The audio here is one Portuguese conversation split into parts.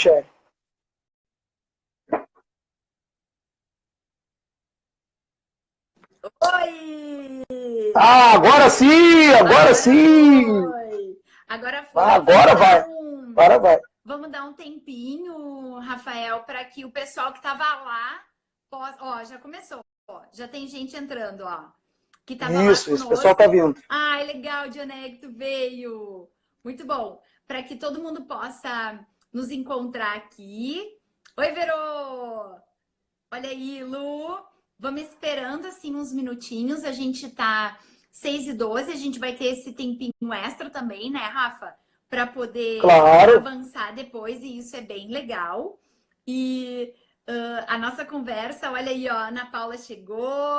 Michele. Oi! Agora sim! Agora sim! Agora foi. Agora vai. Agora vai. Vamos dar um tempinho, Rafael, para que o pessoal que estava lá possa... Ó, já começou. Ó, já tem gente entrando, ó. Que estava lá Isso, conosco. o pessoal tá vindo. Ai, legal, Dioneg, tu veio. Muito bom. Para que todo mundo possa nos encontrar aqui. Oi, Verô! Olha aí, Lu. Vamos esperando assim uns minutinhos. A gente tá 6h12, a gente vai ter esse tempinho extra também, né, Rafa? Para poder avançar depois, e isso é bem legal. E a nossa conversa, olha aí, ó, a Ana Paula chegou.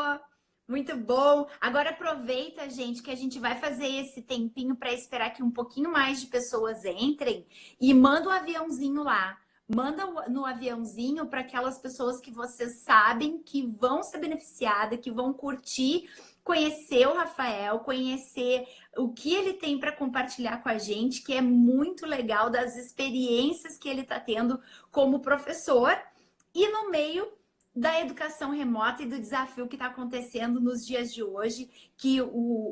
Muito bom. Agora aproveita, gente, que a gente vai fazer esse tempinho para esperar que um pouquinho mais de pessoas entrem e manda um aviãozinho lá. Manda no aviãozinho para aquelas pessoas que vocês sabem que vão ser beneficiadas, que vão curtir, conhecer o Rafael, conhecer o que ele tem para compartilhar com a gente, que é muito legal, das experiências que ele está tendo como professor e no meio da educação remota e do desafio que está acontecendo nos dias de hoje, que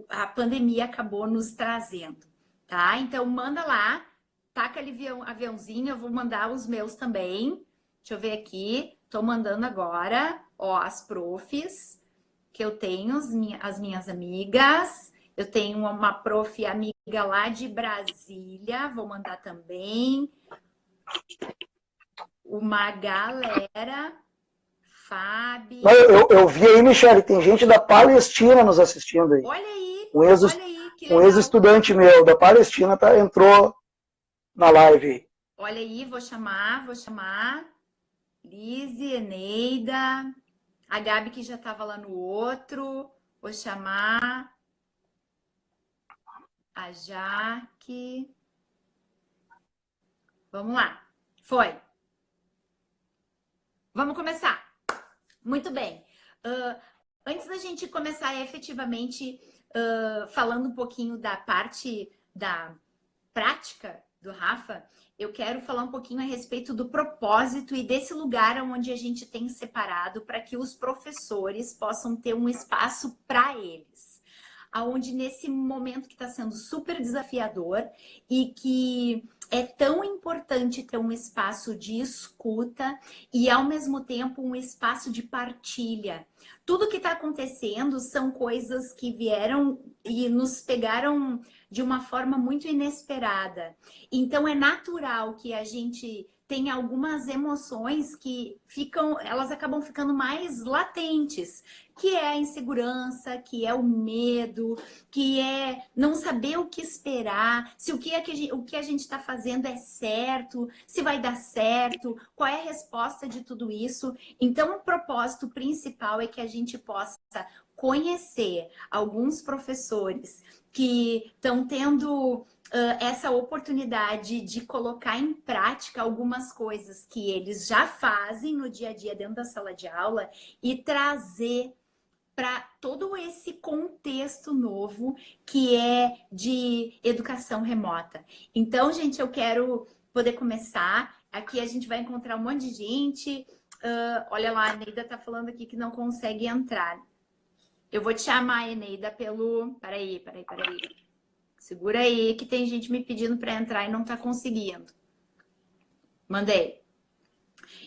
a pandemia acabou nos trazendo, tá? Então manda lá. Taca ali aviãozinho, eu vou mandar os meus também. Deixa eu ver aqui. Tô mandando agora, ó, as profs que eu tenho, as minhas amigas. Eu tenho uma prof amiga lá de Brasília, vou mandar também. Uma galera, Fábio. Eu vi aí, Michele, tem gente da Palestina nos assistindo aí. Olha aí, olha aí, que legal. Um ex-estudante meu da Palestina entrou na live. Olha aí, vou chamar. Lise, Eneida, a Gabi que já estava lá no outro, vou chamar a Jaque. Vamos lá, foi. Vamos começar. Muito bem. Antes da gente começar efetivamente falando um pouquinho da parte da prática do Rafa, eu quero falar um pouquinho a respeito do propósito e desse lugar onde a gente tem separado para que os professores possam ter um espaço para eles. Aonde nesse momento que está sendo super desafiador e que é tão importante ter um espaço de escuta e ao mesmo tempo um espaço de partilha. Tudo que está acontecendo são coisas que vieram e nos pegaram de uma forma muito inesperada. Então é natural que a gente tenha algumas emoções que elas acabam ficando mais latentes, que é a insegurança, que é o medo, que é não saber o que esperar, se o que a gente está fazendo é certo, se vai dar certo, qual é a resposta de tudo isso. Então o propósito principal é que a gente possa conhecer alguns professores que estão tendo essa oportunidade de colocar em prática algumas coisas que eles já fazem no dia a dia dentro da sala de aula e trazer para todo esse contexto novo que é de educação remota. Então, gente, eu quero poder começar. Aqui a gente vai encontrar um monte de gente. Olha lá, a Eneida está falando aqui que não consegue entrar. Eu vou te chamar, Eneida, pelo... Peraí. Segura aí, que tem gente me pedindo para entrar e não está conseguindo. Mandei.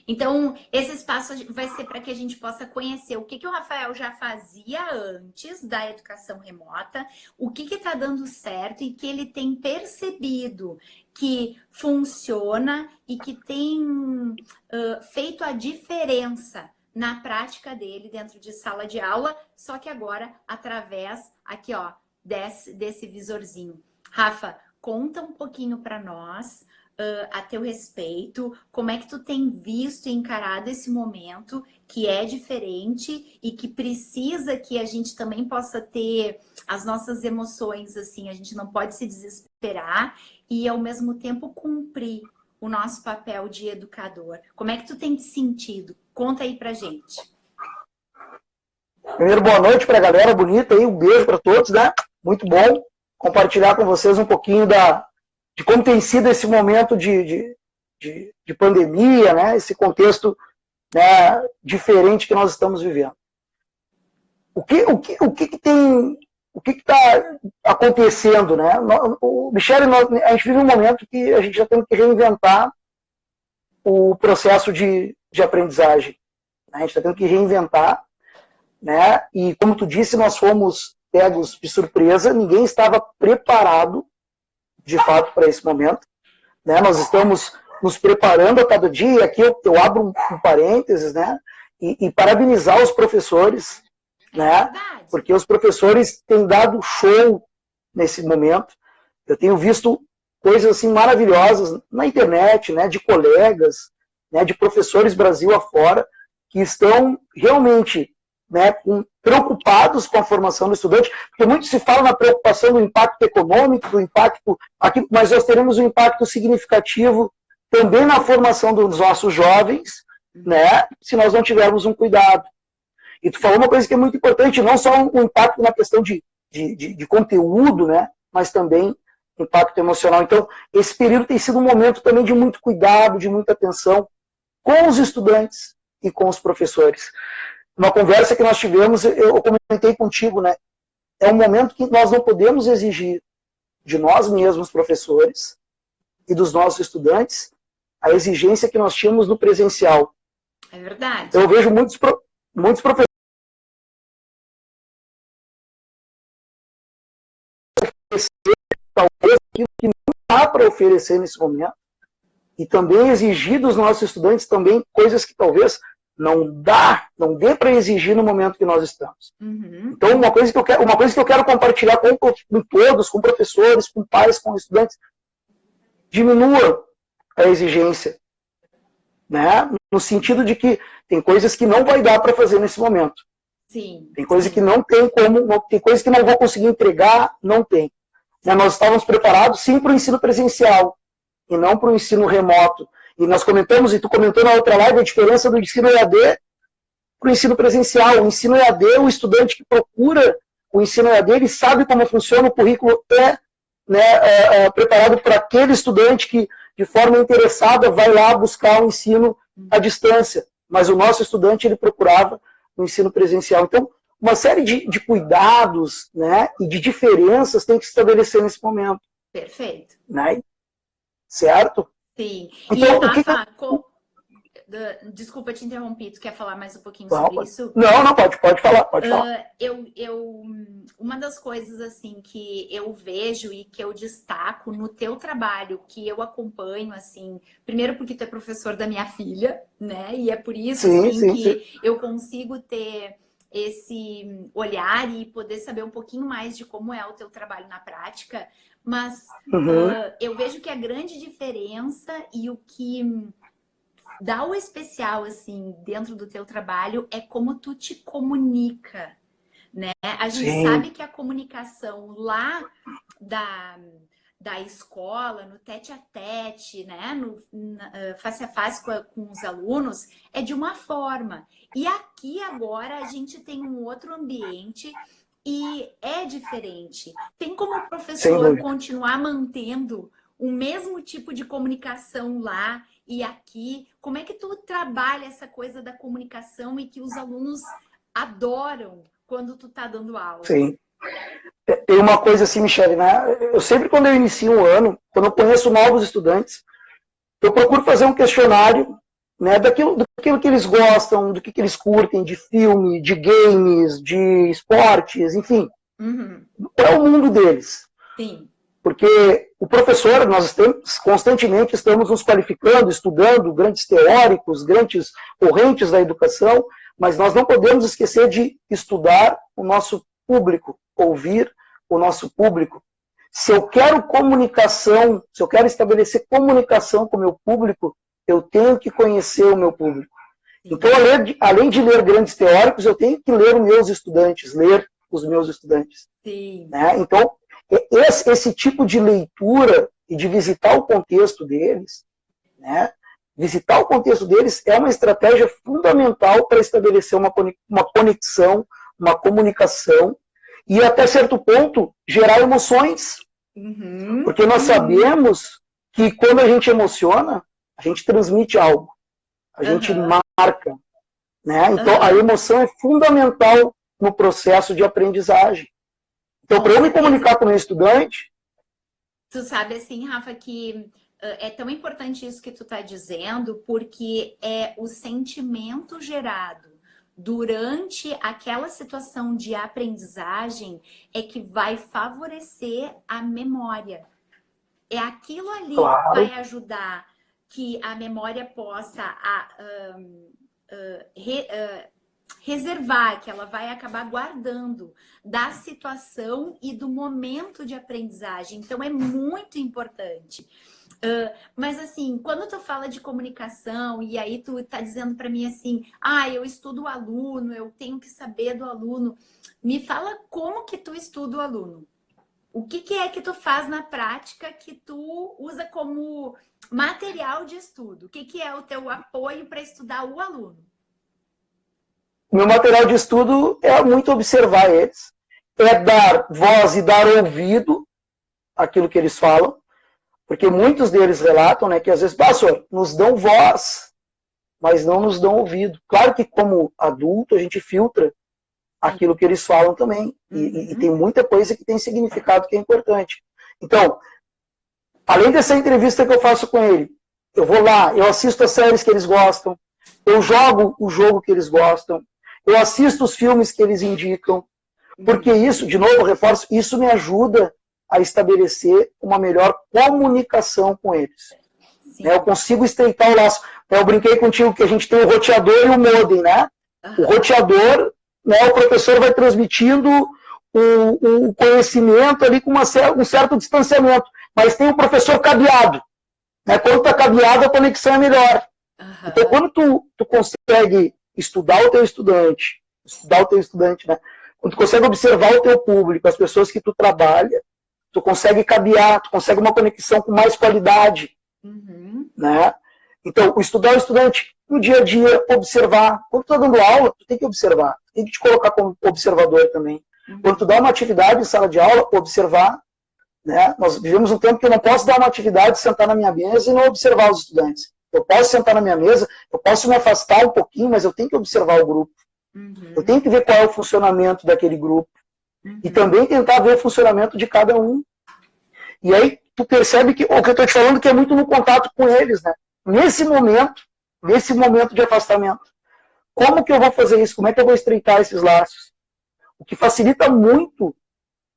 Então, esse espaço vai ser para que a gente possa conhecer o que o Rafael já fazia antes da educação remota, o que está dando certo e que ele tem percebido que funciona e que tem feito a diferença na prática dele dentro de sala de aula, só que agora através aqui, ó, desse visorzinho. Rafa, conta um pouquinho para nós a teu respeito, como é que tu tem visto e encarado esse momento que é diferente e que precisa que a gente também possa ter as nossas emoções, assim, a gente não pode se desesperar e ao mesmo tempo cumprir o nosso papel de educador. Como é que tu tem te sentido? Conta aí pra gente. Primeiro, boa noite pra galera bonita aí, um beijo para todos, né? Muito bom compartilhar com vocês um pouquinho de como tem sido esse momento de de pandemia, né? Esse contexto, né, diferente que nós estamos vivendo. O que está acontecendo, né? Michele, a gente vive um momento que a gente já tem que reinventar o processo de aprendizagem. A gente está tendo que reinventar, né? E como tu disse, nós fomos pegos de surpresa, ninguém estava preparado, de fato, para esse momento, né? Nós estamos nos preparando a cada dia, e aqui eu abro um parênteses, né? E parabenizar os professores, né? Porque os professores têm dado show nesse momento. Eu tenho visto coisas assim maravilhosas na internet, né? De colegas, né? De professores Brasil afora, que estão realmente, né, preocupados com a formação do estudante, porque muito se fala na preocupação do impacto econômico, do impacto aqui, mas nós teremos um impacto significativo também na formação dos nossos jovens, né, se nós não tivermos um cuidado. E tu falou uma coisa que é muito importante, não só um impacto na questão de conteúdo, né, mas também impacto emocional. Então, esse período tem sido um momento também de muito cuidado, de muita atenção com os estudantes e com os professores. Uma conversa que nós tivemos, eu comentei contigo, né? É um momento que nós não podemos exigir de nós mesmos, professores, e dos nossos estudantes, a exigência que nós tínhamos no presencial. É verdade. Eu vejo muitos professores talvez aquilo que não dá para oferecer nesse momento, e também exigir dos nossos estudantes também coisas que talvez não dê para exigir no momento que nós estamos. Uhum. Então, uma coisa que eu quero compartilhar com todos, com professores, com pais, com estudantes, diminua a exigência, né? No sentido de que tem coisas que não vai dar para fazer nesse momento. Sim. Tem coisas que não tem como, tem coisas que não vou conseguir entregar, não tem. Né? Nós estávamos preparados, sim, para o ensino presencial, e não para o ensino remoto. E nós comentamos, e tu comentou na outra live, a diferença do ensino EAD para o ensino presencial. O ensino EAD, o estudante que procura o ensino EAD, ele sabe como funciona, o currículo preparado para aquele estudante que, de forma interessada, vai lá buscar o ensino à distância. Mas o nosso estudante, ele procurava o ensino presencial. Então, uma série de cuidados, né, e de diferenças tem que se estabelecer nesse momento. Perfeito. Né? Certo? Sim. Então, e, Rafa, desculpa te interromper, tu quer falar mais um pouquinho sobre isso? Não, pode falar, Uma das coisas, assim, que eu vejo e que eu destaco no teu trabalho, que eu acompanho, assim, primeiro porque tu é professor da minha filha, né? E é por isso, que eu consigo ter esse olhar e poder saber um pouquinho mais de como é o teu trabalho na prática, mas eu vejo que a grande diferença e o que dá o especial, assim, dentro do teu trabalho é como tu te comunica, né? A gente sabe que a comunicação lá da escola, no tete-a-tete, né? Face a face com os alunos, é de uma forma. E aqui agora a gente tem um outro ambiente e é diferente. Tem como o professor continuar mantendo o mesmo tipo de comunicação lá e aqui? Como é que tu trabalha essa coisa da comunicação e que os alunos adoram quando tu tá dando aula? Sim. Tem uma coisa assim, Michele, né? Eu sempre, quando eu inicio um ano, quando eu conheço novos estudantes, eu procuro fazer um questionário, né, daquilo que eles gostam, do que eles curtem, de filme, de games, de esportes, enfim. Qual é o mundo deles? Sim. Porque o professor, nós constantemente estamos nos qualificando, estudando grandes teóricos, grandes correntes da educação, mas nós não podemos esquecer de estudar o nosso público, ouvir o nosso público. Se eu quero comunicação, se eu quero estabelecer comunicação com o meu público, eu tenho que conhecer o meu público. Então, além de ler grandes teóricos, eu tenho que ler os meus estudantes, ler os meus estudantes. Sim. Né? Então, esse tipo de leitura e de visitar o contexto deles, né? Visitar o contexto deles é uma estratégia fundamental para estabelecer uma conexão, uma comunicação e, até certo ponto, gerar emoções. Porque nós sabemos que quando a gente emociona, A gente transmite algo, a gente Aham, marca, né? Então, a aham. emoção é fundamental no processo de aprendizagem. Então, Com para eu me certeza. comunicar com o meu estudante, Tu sabe assim, Rafa, que é tão importante isso que tu tá dizendo, porque é o sentimento gerado durante aquela situação de aprendizagem é que vai favorecer a memória. É aquilo ali que claro, vai ajudar que a memória possa reservar, que ela vai acabar guardando da situação e do momento de aprendizagem. Então é muito importante. Mas assim, quando tu fala de comunicação e aí tu tá dizendo para mim assim, eu estudo o aluno, eu tenho que saber do aluno. Me fala como que tu estuda o aluno. O que é que tu faz na prática que tu usa como material de estudo? O que é o teu apoio para estudar o aluno? meu material de estudo é muito observar eles, é dar voz e dar ouvido àquilo que eles falam, porque muitos deles relatam, né, que às vezes, pastor, nos dão voz, mas não nos dão ouvido. Claro que como adulto a gente filtra Sim. aquilo que eles falam também, e tem muita coisa que tem significado que é importante. Então, além dessa entrevista que eu faço com ele, eu vou lá, eu assisto as séries que eles gostam, eu jogo o jogo que eles gostam, eu assisto os filmes que eles indicam, porque isso, de novo, eu reforço, isso me ajuda a estabelecer uma melhor comunicação com eles. Né? Eu Sim. consigo estreitar o laço. Eu brinquei contigo que a gente tem o roteador e o modem, né? O Aham. roteador, né, o professor vai transmitindo o conhecimento ali com um certo distanciamento, mas tem o professor cabeado. Né? Quando está cabeado, a conexão é melhor. Então, Aham. quando tu consegue estudar o teu estudante, né? Quando tu consegue observar o teu público, as pessoas que tu trabalha, tu consegue cabear, tu consegue uma conexão com mais qualidade, Uhum. né? Então, estudar o estudante no dia a dia, observar. Quando tu está dando aula, tu tem que observar, tu tem que te colocar como observador também. Quando tu dá Uhum. uma atividade em sala de aula, observar, né? Nós vivemos um tempo que eu não posso dar uma atividade, sentar na minha mesa e não observar os estudantes. Eu posso sentar na minha mesa, eu posso me afastar um pouquinho, mas eu tenho que observar o grupo. Eu Uhum. tenho que ver qual é o funcionamento daquele grupo. E Uhum. também tentar ver o funcionamento de cada um. E aí tu percebe que o que eu estou te falando que é muito no contato com eles, né? Nesse momento de afastamento. Como que eu vou fazer isso? Como é que eu vou estreitar esses laços? O que facilita muito,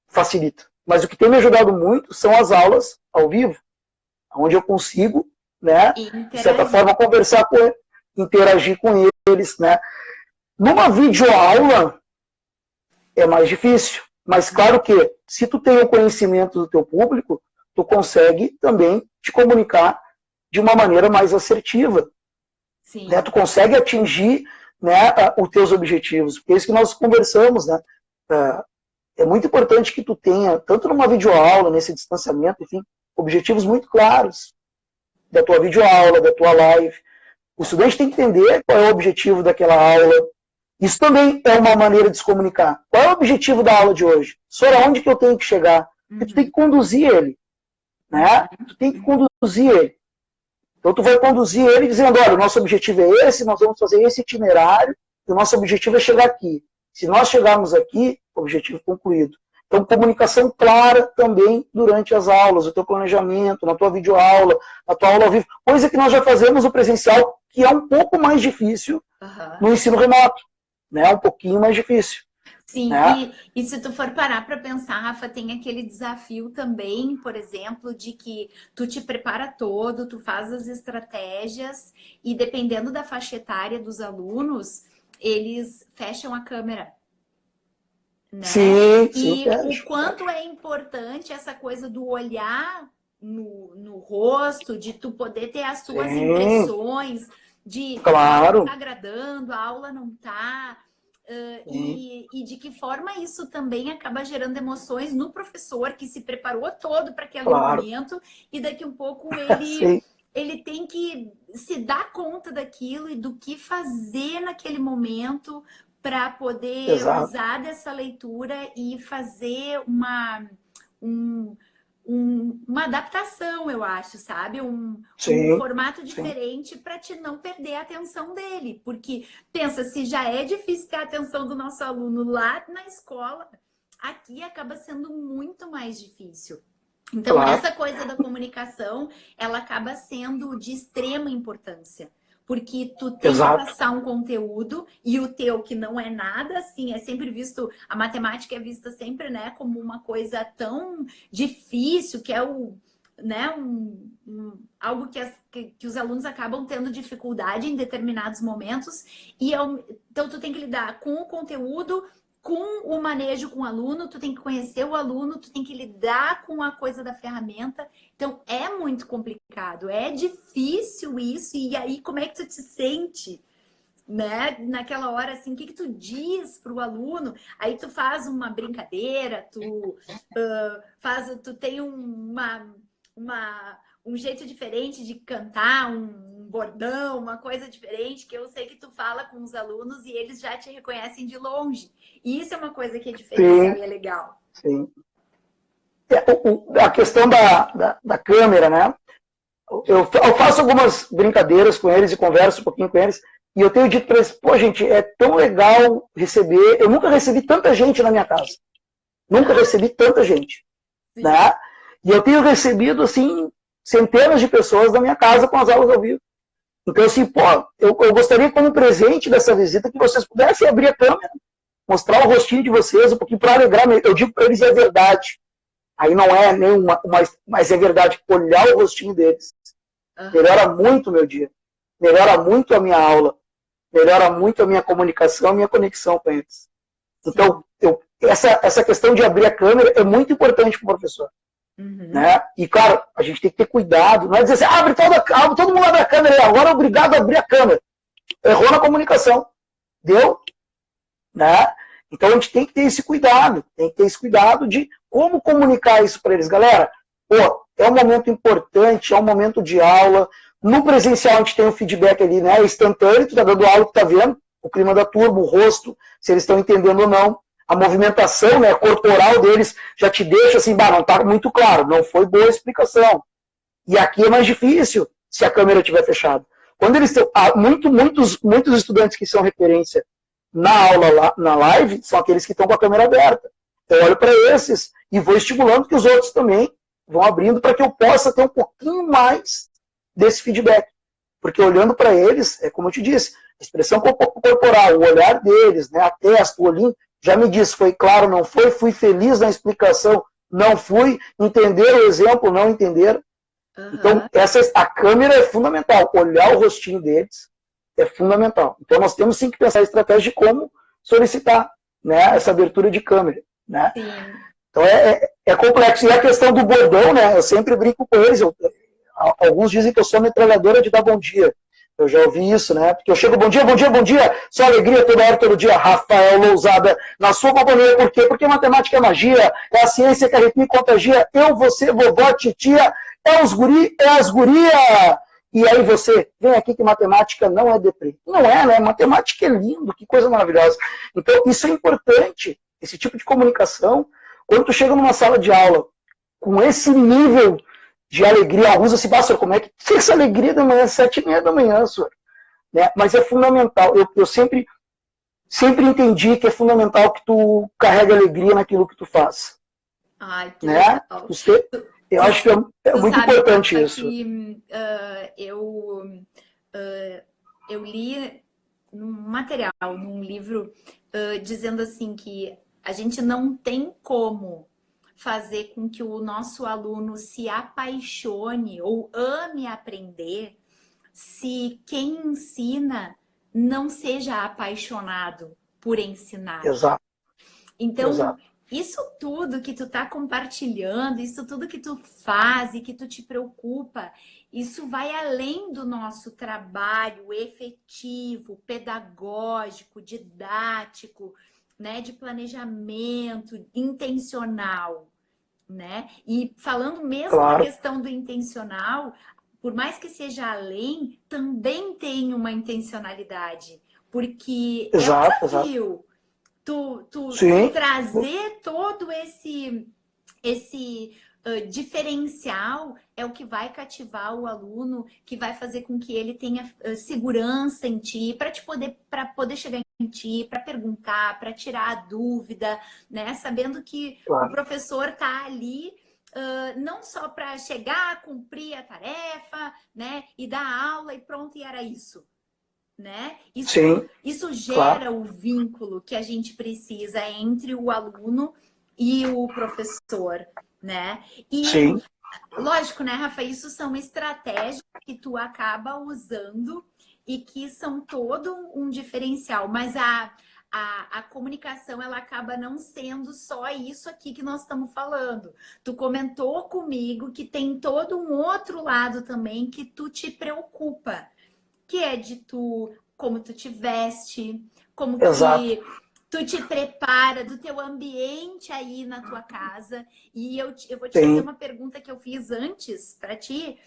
facilita. Mas o que tem me ajudado muito são as aulas ao vivo, onde eu consigo, né, E de certa interagir. forma, conversar com eles, interagir com eles, né? Numa videoaula é mais difícil, mas claro que se tu tem o conhecimento do teu público, tu consegue também te comunicar de uma maneira mais assertiva, né? Tu Sim. consegue atingir, né, os teus objetivos, porque é isso que nós conversamos, né? É muito importante que tu tenha, tanto numa videoaula, nesse distanciamento, enfim, objetivos muito claros da tua videoaula, da tua live. O estudante tem que entender qual é o objetivo daquela aula. Isso também é uma maneira de se comunicar. Qual é o objetivo da aula de hoje? Sobre onde que eu tenho que chegar? Porque tu tem Uhum. que conduzir ele, né? Uhum. Tu tem que conduzir ele. Então tu vai conduzir ele dizendo, olha, o nosso objetivo é esse, nós vamos fazer esse itinerário, e o nosso objetivo é chegar aqui. Se nós chegarmos aqui, objetivo concluído. Então, comunicação clara também durante as aulas, o teu planejamento, na tua videoaula, na tua aula ao vivo, coisa que nós já fazemos no presencial, que é um pouco mais difícil Aham. no ensino remoto, né? Um pouquinho mais difícil, Sim, né? e se tu for parar para pensar, Rafa, tem aquele desafio também, por exemplo, de que tu te prepara todo, tu faz as estratégias e dependendo da faixa etária dos alunos, eles fecham a câmera, né? Sim, sim, E o fecho, quanto fecho. é importante essa coisa do olhar no rosto, de tu poder ter as tuas Sim, impressões, de a aula tá claro. agradando, a aula não tá. Sim, E de que forma isso também acaba gerando emoções no professor que se preparou todo para aquele claro. momento e daqui um pouco Sim, ele tem que se dar conta daquilo e do que fazer naquele momento para poder exato. usar dessa leitura e fazer um, uma adaptação, eu acho, sabe? Um Sim, formato sim. diferente para te não perder a atenção dele. Porque, pensa, se já é difícil ter a atenção do nosso aluno lá na escola, aqui acaba sendo muito mais difícil. Então, Claro. essa coisa da comunicação, ela acaba sendo de extrema importância. Porque tu tem que Exato. passar um conteúdo e o teu que não é nada, assim, é sempre visto, a matemática é vista sempre, né, como uma coisa tão difícil, que é né, algo que os alunos acabam tendo dificuldade em determinados momentos. Então, tu tem que lidar com o conteúdo, com o manejo com o aluno, tu tem que conhecer o aluno, tu tem que lidar com a coisa da ferramenta. Então, é muito complicado, é difícil isso. E aí, como é que tu te sente, né? Naquela hora, assim, o que tu diz para o aluno? Aí tu faz uma brincadeira, tu tem um jeito diferente de cantar, um bordão, uma coisa diferente, que eu sei que tu fala com os alunos e eles já te reconhecem de longe. E isso é uma coisa que é diferencial Sim, e é legal. sim. A questão da câmera, né? Eu faço algumas brincadeiras com eles e converso um pouquinho com eles. E eu tenho dito para eles, pô, gente, é tão legal receber. Eu nunca recebi tanta gente na minha casa. Nunca recebi tanta gente. Sim. Né? E eu tenho recebido, assim, centenas de pessoas da minha casa com as aulas ao vivo. Então, assim, pô, eu gostaria, como presente dessa visita, que vocês pudessem abrir a câmera, mostrar o rostinho de vocês, um pouquinho para alegrar. Eu digo para eles, é verdade. Aí não é nenhuma, mas é verdade, olhar o rostinho deles melhora muito o meu dia, melhora muito a minha aula, melhora muito a minha comunicação, a minha conexão com eles. Então, essa questão de abrir a câmera é muito importante para o professor. Né? E, claro, a gente tem que ter cuidado, não é dizer assim, todo mundo abre a câmera, agora é obrigado a abrir a câmera. Errou na comunicação. Deu? Né? Então, a gente tem que ter esse cuidado, de como comunicar isso para eles. Galera, pô, é um momento importante, é um momento de aula. No presencial, a gente tem um feedback ali, né? Instantâneo, tu tá dando aula, tu tá vendo o clima da turma, o rosto, se eles estão entendendo ou não. A movimentação, né, corporal deles já te deixa assim, não tá muito claro, não foi boa a explicação. E aqui é mais difícil se a câmera estiver fechada. Quando eles têm, muitos estudantes que são referência na aula, na live, são aqueles que estão com a câmera aberta. Eu olho para esses e vou estimulando que os outros também vão abrindo para que eu possa ter um pouquinho mais desse feedback. Porque olhando para eles, é como eu te disse, a expressão corporal, o olhar deles, né, a testa, o olhinho, já me disse, foi claro, não foi, fui feliz na explicação, não fui, entenderam o exemplo, não entenderam. Então, a câmera é fundamental, olhar o rostinho deles é fundamental. Então, nós temos sim que pensar em estratégia de como solicitar, né, essa abertura de câmera. Né? Então, é complexo. E a questão do bordão, né, eu sempre brinco com eles, alguns dizem que eu sou metralhadora de dar bom dia. Eu já ouvi isso, né? Porque eu chego, bom dia, bom dia, bom dia. Só alegria toda hora, todo dia. Rafael Lousada, na sua companhia. Por quê? Porque matemática é magia, é a ciência que arrepia e contagia. Eu, você, vovó, titia, é os guri, é as guria. E aí você, vem aqui que matemática não é deprê. Não é, né? Matemática é lindo, que coisa maravilhosa. Então, isso é importante, esse tipo de comunicação. Quando tu chega numa sala de aula com esse nível de alegria, alguns assim, pastor, como é que essa alegria da manhã, 7h30 da manhã, senhor? Né? Mas é fundamental. Eu sempre entendi que é fundamental que tu carregue alegria naquilo que tu faz. Ai, que né? legal. Eu acho que é muito importante isso. Que, eu li num material, num livro, dizendo assim que a gente não tem como fazer com que o nosso aluno se apaixone ou ame aprender se quem ensina não seja apaixonado por ensinar. Exato. Então, Exato. isso tudo que tu tá compartilhando, isso tudo que tu faz e que tu te preocupa, isso vai além do nosso trabalho efetivo, pedagógico, didático, né, de planejamento intencional, né? E falando mesmo na questão do intencional, por mais que seja além, também tem uma intencionalidade, porque é um desafio. Tu trazer todo esse diferencial é o que vai cativar o aluno, que vai fazer com que ele tenha segurança em ti, para poder chegar em ti, para perguntar, para tirar a dúvida, né? Sabendo que o professor está ali não só para chegar, cumprir a tarefa, né? E dar aula e pronto, e era isso. Né? Isso gera o vínculo que a gente precisa entre o aluno e o professor, né? E lógico, né, Rafa, isso são estratégias que tu acaba usando e que são todo um diferencial, mas a comunicação, ela acaba não sendo só isso aqui que nós estamos falando. Tu comentou comigo que tem todo um outro lado também que tu te preocupa, que é de como tu te veste, como que tu te prepara, do teu ambiente aí na tua casa. E eu vou te fazer uma pergunta que eu fiz antes para ti,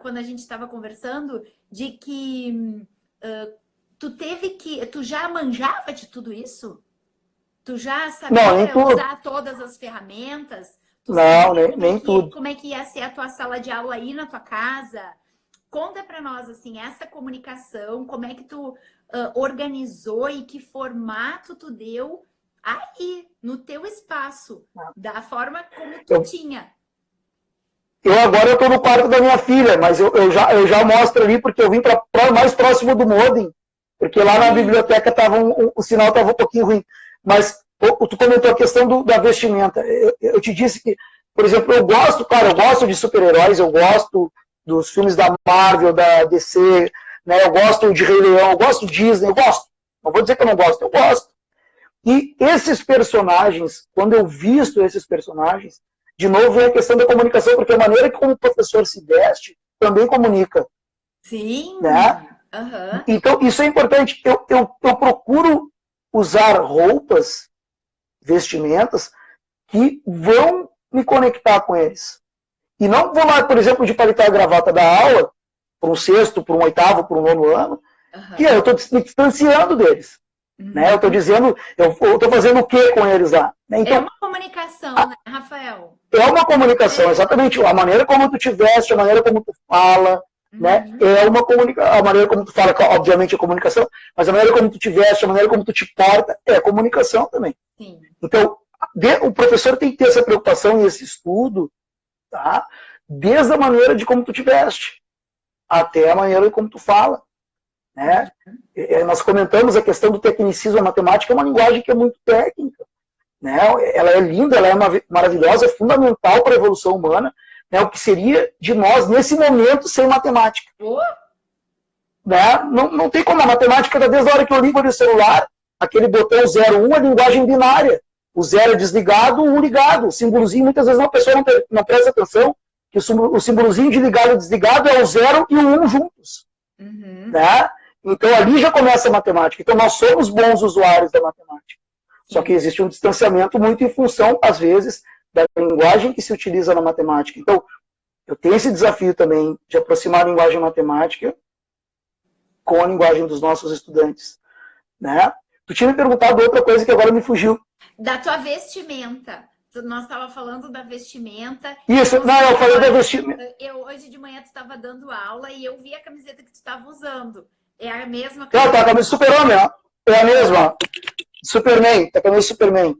quando a gente estava conversando, de que tu já manjava de tudo isso? Tu já sabia usar todas as ferramentas? Tu sabia nem tudo. Como é que ia ser a tua sala de aula aí na tua casa? Conta para nós, assim, essa comunicação, como é que tu organizou e que formato tu deu aí, no teu espaço, da forma como tu tinha. Agora eu tô no quarto da minha filha, mas eu já mostro ali, porque eu vim mais próximo do modem, porque lá na biblioteca o sinal estava um pouquinho ruim. Mas tu comentou a questão da vestimenta. Eu te disse que, por exemplo, eu gosto de super-heróis, eu gosto dos filmes da Marvel, da DC, né? Eu gosto de Rei Leão, eu gosto de Disney, eu gosto. Não vou dizer que eu não gosto, eu gosto. E esses personagens, quando eu visto esses personagens, de novo vem a questão da comunicação, porque a maneira como o professor se veste também comunica. Sim. Né? Então, isso é importante. Eu procuro usar roupas, vestimentas, que vão me conectar com eles. E não vou lá, por exemplo, de paletó e gravata da aula, para um sexto, para um oitavo, para um nono ano, que eu estou me distanciando deles. Né? Eu estou dizendo, eu estou fazendo o que com eles lá? Né? Então, é uma comunicação, né, Rafael? É uma comunicação, exatamente. A maneira como tu te veste, a maneira como tu fala, né? É uma comunicação. A maneira como tu fala, obviamente, é comunicação, mas a maneira como tu te veste, a maneira como tu te porta, é comunicação também. Sim. Então, o professor tem que ter essa preocupação e esse estudo, tá? Desde a maneira de como tu te veste até a maneira de como tu fala, né? Nós comentamos a questão do tecnicismo. A matemática é uma linguagem que é muito técnica, né? Ela é linda, ela é maravilhosa, é fundamental para a evolução humana, né? O que seria de nós nesse momento sem matemática? Né? Não tem como. A matemática, desde a hora que eu ligo o celular, aquele botão 01 é linguagem binária. O 0 é desligado, o 1 ligado. O símbolozinho, muitas vezes a pessoa não presta atenção que o símbolozinho de ligado e desligado é o 0 e o 1 juntos. Né? Então ali já começa a matemática. Então nós somos bons usuários da matemática. Só que existe um distanciamento muito em função, às vezes, da linguagem que se utiliza na matemática. Então, eu tenho esse desafio também de aproximar a linguagem matemática com a linguagem dos nossos estudantes. Né? Tu tinha me perguntado outra coisa que agora me fugiu. Da tua vestimenta. Nós estávamos falando da vestimenta. Isso, eu falei da vestimenta. Hoje de manhã tu estava dando aula e eu vi a camiseta que tu estava usando. É a mesma camiseta? Tá, a camisa Super-Homem, ó. É a mesma. Superman, tá a camisa Superman.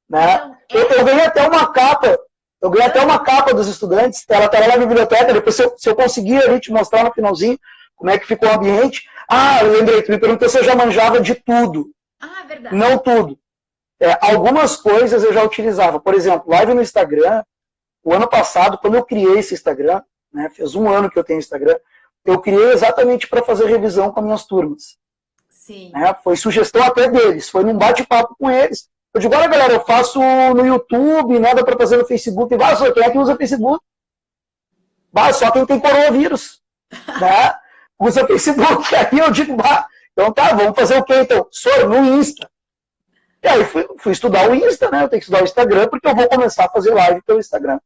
Né? Então, eu ganhei até uma capa. Eu ganhei até uma capa dos estudantes. Ela tá lá na biblioteca. Depois, se eu conseguir ali te mostrar no finalzinho como é que ficou o ambiente. Eu lembrei, tu me perguntou se eu já manjava de tudo. Verdade. Não tudo. Algumas coisas eu já utilizava. Por exemplo, live no Instagram. O ano passado, quando eu criei esse Instagram, né, fez um ano que eu tenho Instagram, eu criei exatamente para fazer revisão com as minhas turmas. Sim. Né, foi sugestão até deles, foi num bate-papo com eles. Eu digo, olha galera, eu faço no YouTube, nada para fazer no Facebook. Só quem é que usa Facebook? Só quem tem coronavírus. Né? Usa Facebook. Aí eu digo, então tá, vamos fazer o quê então? No Insta. E aí fui estudar o Insta, né? Eu tenho que estudar o Instagram, porque eu vou começar a fazer live pelo Instagram.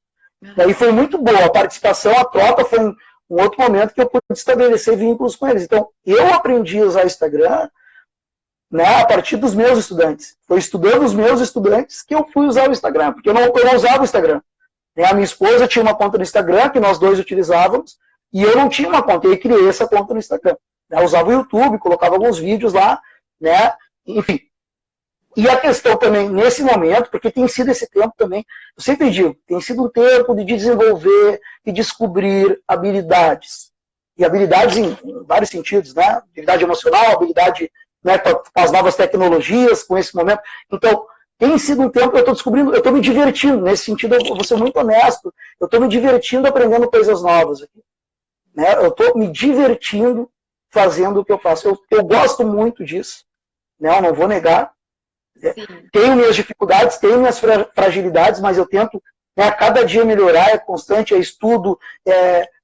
Daí foi muito boa a participação, a troca foi um outro momento que eu pude estabelecer vínculos com eles. Então, eu aprendi a usar o Instagram, né, a partir dos meus estudantes. Foi estudando os meus estudantes que eu fui usar o Instagram, porque eu não usava o Instagram. Né? A minha esposa tinha uma conta no Instagram, que nós dois utilizávamos, e eu não tinha uma conta, eu criei essa conta no Instagram. Né? Eu usava o YouTube, colocava alguns vídeos lá, né? Enfim. E a questão também, nesse momento, porque tem sido esse tempo também, eu sempre digo, tem sido um tempo de desenvolver e descobrir habilidades. E habilidades em vários sentidos, né? Habilidade emocional, habilidade, né, com as novas tecnologias, com esse momento. Então, tem sido um tempo que eu estou descobrindo, eu estou me divertindo, nesse sentido, eu vou ser muito honesto, eu estou me divertindo aprendendo coisas novas aqui. Né? Eu estou me divertindo fazendo o que eu faço. Eu gosto muito disso, né? Eu não vou negar. Sim. Tenho minhas dificuldades, tenho minhas fragilidades, mas eu tento, né, a cada dia melhorar, é constante, é estudo,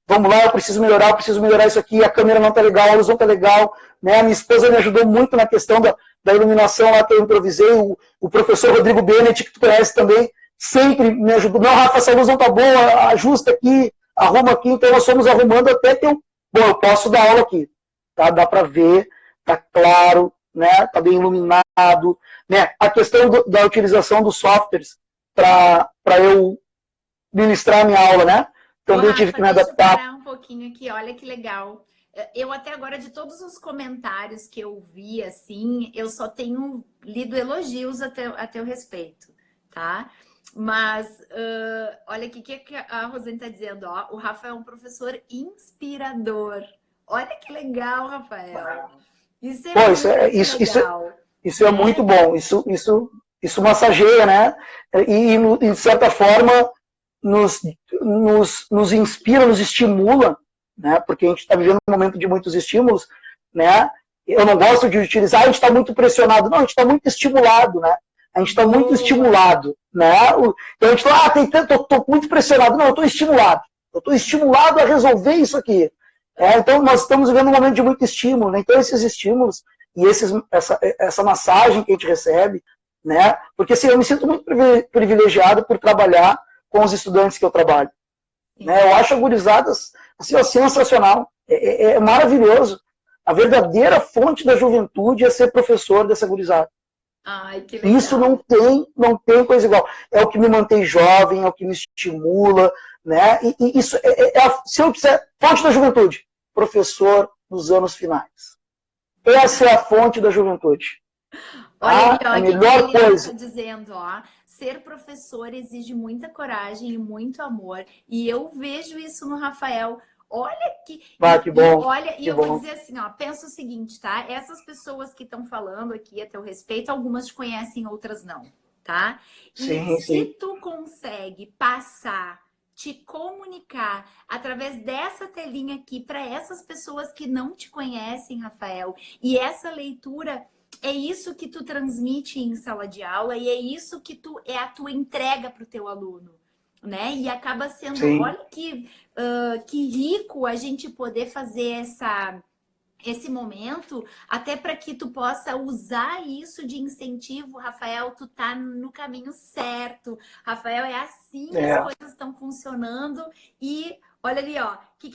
vamos lá, eu preciso melhorar isso aqui, a câmera não está legal, a luz não está legal, né, a minha esposa me ajudou muito na questão da iluminação lá que eu improvisei, o professor Rodrigo Bennett, que tu conhece também, sempre me ajudou, não, Rafa, essa luz não está boa, ajusta aqui, arruma aqui, então nós fomos arrumando até que eu posso dar aula aqui, tá? Dá para ver, tá claro, né, tá bem iluminado, né, a questão da utilização dos softwares para eu ministrar a minha aula, né, também tive que me adaptar. Deixa eu parar um pouquinho aqui, olha que legal. Eu até agora, de todos os comentários que eu vi, assim, eu só tenho lido elogios a teu respeito, tá? Mas, olha aqui o que a Rosane está dizendo, ó, o Rafa é um professor inspirador. Olha que legal, Rafael. Isso é muito legal. Isso é muito bom, isso massageia, né? E, de certa forma, nos inspira, nos estimula, né? Porque a gente está vivendo um momento de muitos estímulos, né? Eu não gosto de utilizar, a gente está muito pressionado. Não, a gente está muito estimulado, né? A gente está muito estimulado, né? Então a gente fala, estou muito pressionado. Não, eu estou estimulado. Eu estou estimulado a resolver isso aqui. Então nós estamos vivendo um momento de muito estímulo, né? Então esses estímulos e essa massagem que a gente recebe, né? Porque assim, eu me sinto muito privilegiado por trabalhar com os estudantes que eu trabalho. Né? Eu acho a gurizada assim, ó, sensacional, é maravilhoso. A verdadeira fonte da juventude é ser professor dessa gurizada. Ai, que legal. Isso não tem coisa igual. É o que me mantém jovem, é o que me estimula, né? E isso se eu quiser, fonte da juventude, professor nos anos finais. Essa é a fonte da juventude. Olha aqui, ó, a melhor coisa. Tá dizendo, ó, ser professor exige muita coragem e muito amor. E eu vejo isso no Rafael. Olha que. Que bom. E eu vou dizer assim, ó, pensa o seguinte, tá? Essas pessoas que estão falando aqui a teu respeito, algumas te conhecem, outras não, tá? Sim, e se tu consegue passar, te comunicar através dessa telinha aqui para essas pessoas que não te conhecem, Rafael, e essa leitura é isso que tu transmite em sala de aula e é isso que é a tua entrega para o teu aluno, né? E acaba sendo, sim, olha que rico a gente poder fazer esse momento, até para que tu possa usar isso de incentivo. Rafael, tu tá no caminho certo. Rafael, é assim que as coisas estão funcionando. E olha ali, ó, que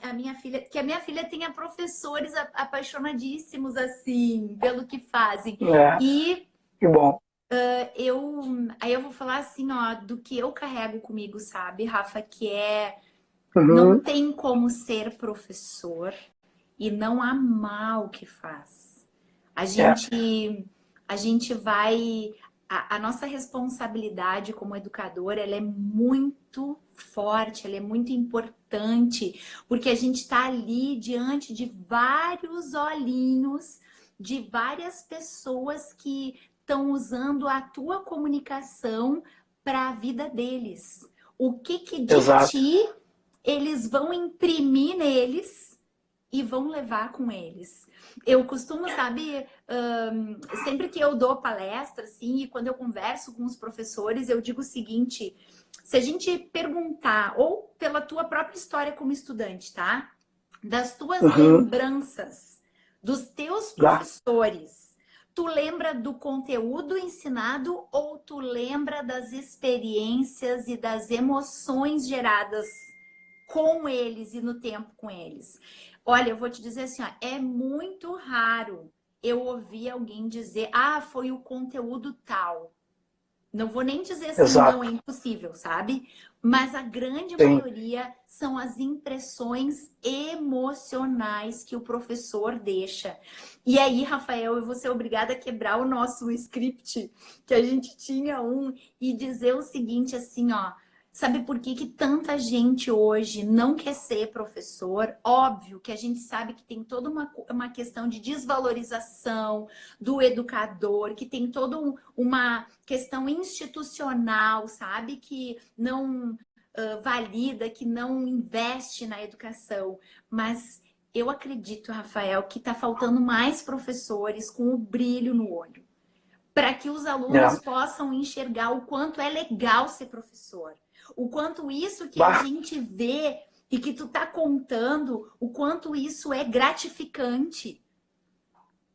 a minha filha, que a minha filha tenha professores apaixonadíssimos assim, pelo que fazem. E que bom. Aí eu vou falar assim, ó, do que eu carrego comigo, sabe, Rafa, que não tem como ser professor e não amar o que faz. A gente vai... A nossa responsabilidade como educador, ela é muito forte, ela é muito importante, porque a gente está ali diante de vários olhinhos, de várias pessoas que estão usando a tua comunicação para a vida deles. O que de ti eles vão imprimir neles e vão levar com eles. Eu costumo, sabe, sempre que eu dou palestra, assim, e quando eu converso com os professores, eu digo o seguinte, se a gente perguntar, ou pela tua própria história como estudante, tá? Das tuas lembranças, dos teus professores, tu lembra do conteúdo ensinado ou tu lembra das experiências e das emoções geradas com eles e no tempo com eles? Olha, eu vou te dizer assim, ó, é muito raro eu ouvir alguém dizer, foi o conteúdo tal. Não vou nem dizer assim, Exato. não é impossível, sabe? Mas a grande Sim. maioria são as impressões emocionais que o professor deixa. E aí, Rafael, eu vou ser obrigada a quebrar o nosso script, que a gente tinha e dizer o seguinte, assim, ó. Sabe por que que tanta gente hoje não quer ser professor? Óbvio que a gente sabe que tem toda uma questão de desvalorização do educador, que tem toda uma questão institucional, sabe? Que não valida, que não investe na educação. Mas eu acredito, Rafael, que está faltando mais professores com o brilho no olho, para que os alunos É. possam enxergar o quanto é legal ser professor. O quanto isso que a Bah, gente vê e que tu tá contando, o quanto isso é gratificante.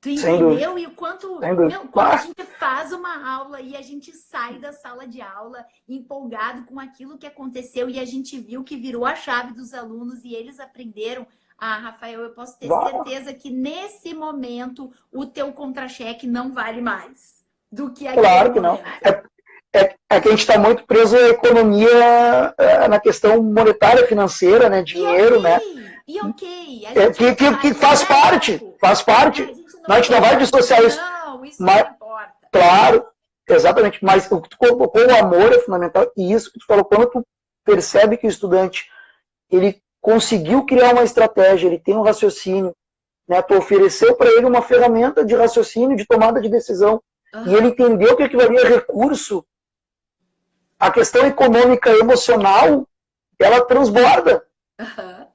Tu sem dúvida. entendeu? E o quanto, Sem dúvida. meu, quando a Bah, gente faz uma aula e a gente sai da sala de aula empolgado com aquilo que aconteceu e a gente viu que virou a chave dos alunos e eles aprenderam. Ah, Rafael, eu posso ter bah, certeza que nesse momento o teu contra-cheque não vale mais do que aquele claro que não. momento. É que a gente está muito preso à economia, na questão monetária, financeira, né? Dinheiro, né? E ok, a gente não Que vai faz ganhar parte, rico, faz né? A parte. gente não Não, a vai gente não vai ganhar dissociar rico, isso. não, isso não Mas, importa. claro, exatamente. Mas o que tu colocou, o amor é fundamental. E isso que tu falou, quando tu percebe que o estudante ele conseguiu criar uma estratégia, ele tem um raciocínio, né? Tu ofereceu para ele uma ferramenta de raciocínio, de tomada de decisão, e ele entendeu que aquilo ali é recurso, a questão econômica e emocional, ela transborda,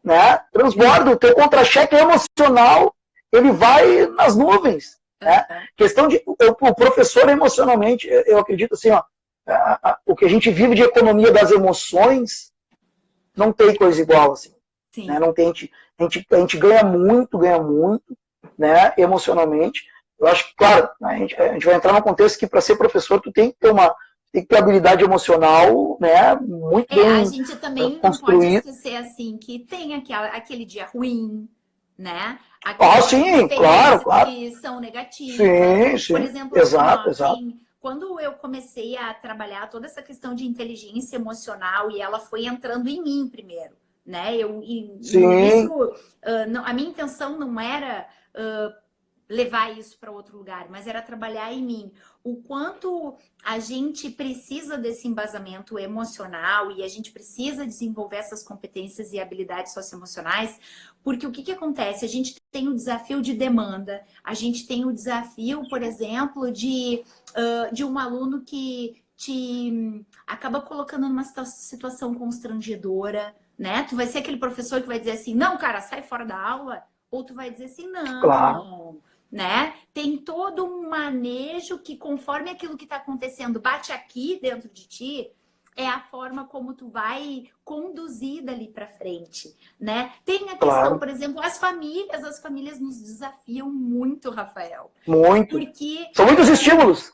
né? Transborda. O teu contra-cheque emocional, ele vai nas nuvens, né? Questão de o professor emocionalmente, eu acredito assim, ó, o que a gente vive de economia das emoções não tem coisa igual assim, né? Não tem, a gente ganha muito, né? Emocionalmente. Eu acho que, claro, a gente vai entrar num contexto que para ser professor tu tem que ter habilidade emocional, né, muito A bem gente também não pode construída. esquecer, assim, que tem aquele dia ruim, né? Ah, Aquelas sim, claro, experiências claro. que são negativas. Sim, Por sim. exemplo, assim, Exato, ó, exato. quando eu comecei a trabalhar toda essa questão de inteligência emocional e ela foi entrando em mim primeiro, né? No início, Sim, a minha intenção não era levar isso para outro lugar, mas era trabalhar em mim. O quanto a gente precisa desse embasamento emocional e a gente precisa desenvolver essas competências e habilidades socioemocionais, porque o que acontece? A gente tem o desafio de demanda, a gente tem o desafio, por exemplo, de um aluno que te acaba colocando numa situação constrangedora, né? Tu vai ser aquele professor que vai dizer assim, não, cara, sai fora da aula, ou tu vai dizer assim, claro. não, né? Tem todo um manejo que, conforme aquilo que está acontecendo bate aqui dentro de ti, é a forma como tu vai conduzir dali para frente, né? Tem a questão, Claro. por exemplo, as famílias nos desafiam muito, Rafael, Muito. porque São muitos estímulos.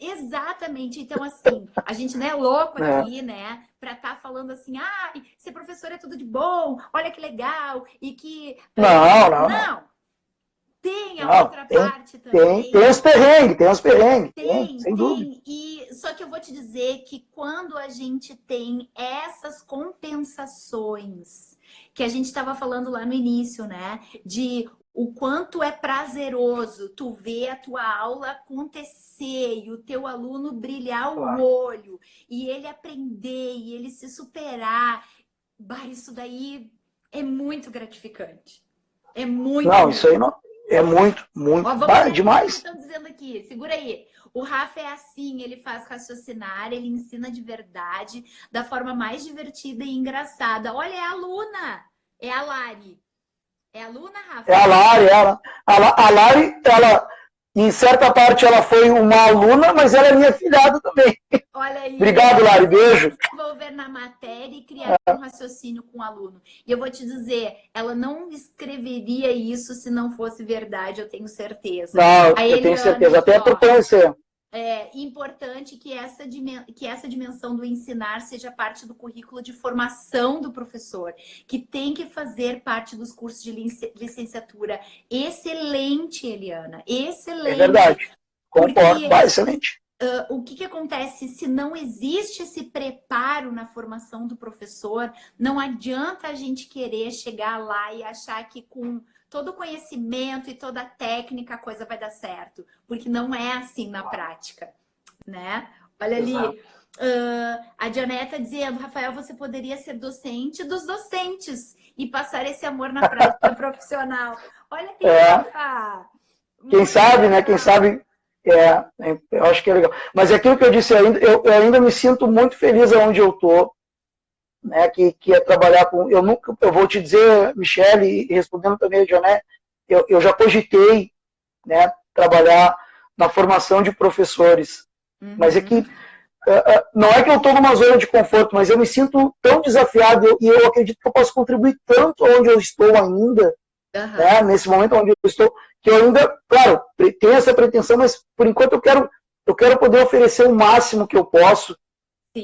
exatamente, então assim, a gente não é louco É. aqui, né? Para estar falando assim, ah, ser professor é tudo de bom, olha que legal, e que. Não, não, não. Não, tem a Não, outra tem, parte tem também. os perrengues, Tem, sem dúvida. tem. E só que eu vou te dizer que quando a gente tem essas compensações, que a gente estava falando lá no início, né? De o quanto é prazeroso tu ver a tua aula acontecer e o teu aluno brilhar o Claro. olho e ele aprender e ele se superar. Bah, isso daí é muito gratificante. É muito, Não, isso aí muito. não. É muito, muito. Ó, vamos ler aqui o que Demais. estão dizendo aqui. Segura aí. O Rafa é assim, ele faz raciocinar, ele ensina de verdade, da forma mais divertida e engraçada. Olha, é a Luna. É a Lari. É a Luna, É Rafa? a Lari, a Lari, ela, em certa parte, ela foi uma aluna, mas ela é minha filhada também. Olha aí, Obrigado, Lari. Beijo. se envolver na matéria e criar um raciocínio com o aluno. E eu vou te dizer, ela não escreveria isso se não fosse verdade, eu tenho certeza. Não, A eu tenho Eliana certeza, aqui, até por ó. conhecer. É importante que essa dimensão do ensinar seja parte do currículo de formação do professor, que tem que fazer parte dos cursos de licenciatura. Excelente, Eliana, É excelente. verdade. Concordo. Porque Excelente. o que acontece se não existe esse preparo na formação do professor? Não adianta a gente querer chegar lá e achar que com todo o conhecimento e toda a técnica a coisa vai dar certo, porque não é assim na prática, né? Olha ali, a Dionéia está dizendo, Rafael, você poderia ser docente dos docentes e passar esse amor na prática profissional. Olha aí, Rafa! Quem sabe, né? Quem sabe, eu acho que é legal. Mas é aquilo que eu disse, eu ainda me sinto muito feliz aonde eu estou, né? Que é trabalhar com... Eu vou te dizer, Michele, e respondendo também a Dionéia, eu já cogitei, né, trabalhar na formação de professores. Mas é que não é que eu estou numa zona de conforto, mas eu me sinto tão desafiado e eu acredito que eu posso contribuir tanto onde eu estou ainda, né, nesse momento onde eu estou, que eu ainda, claro, tenho essa pretensão, mas por enquanto eu quero poder oferecer o máximo que eu posso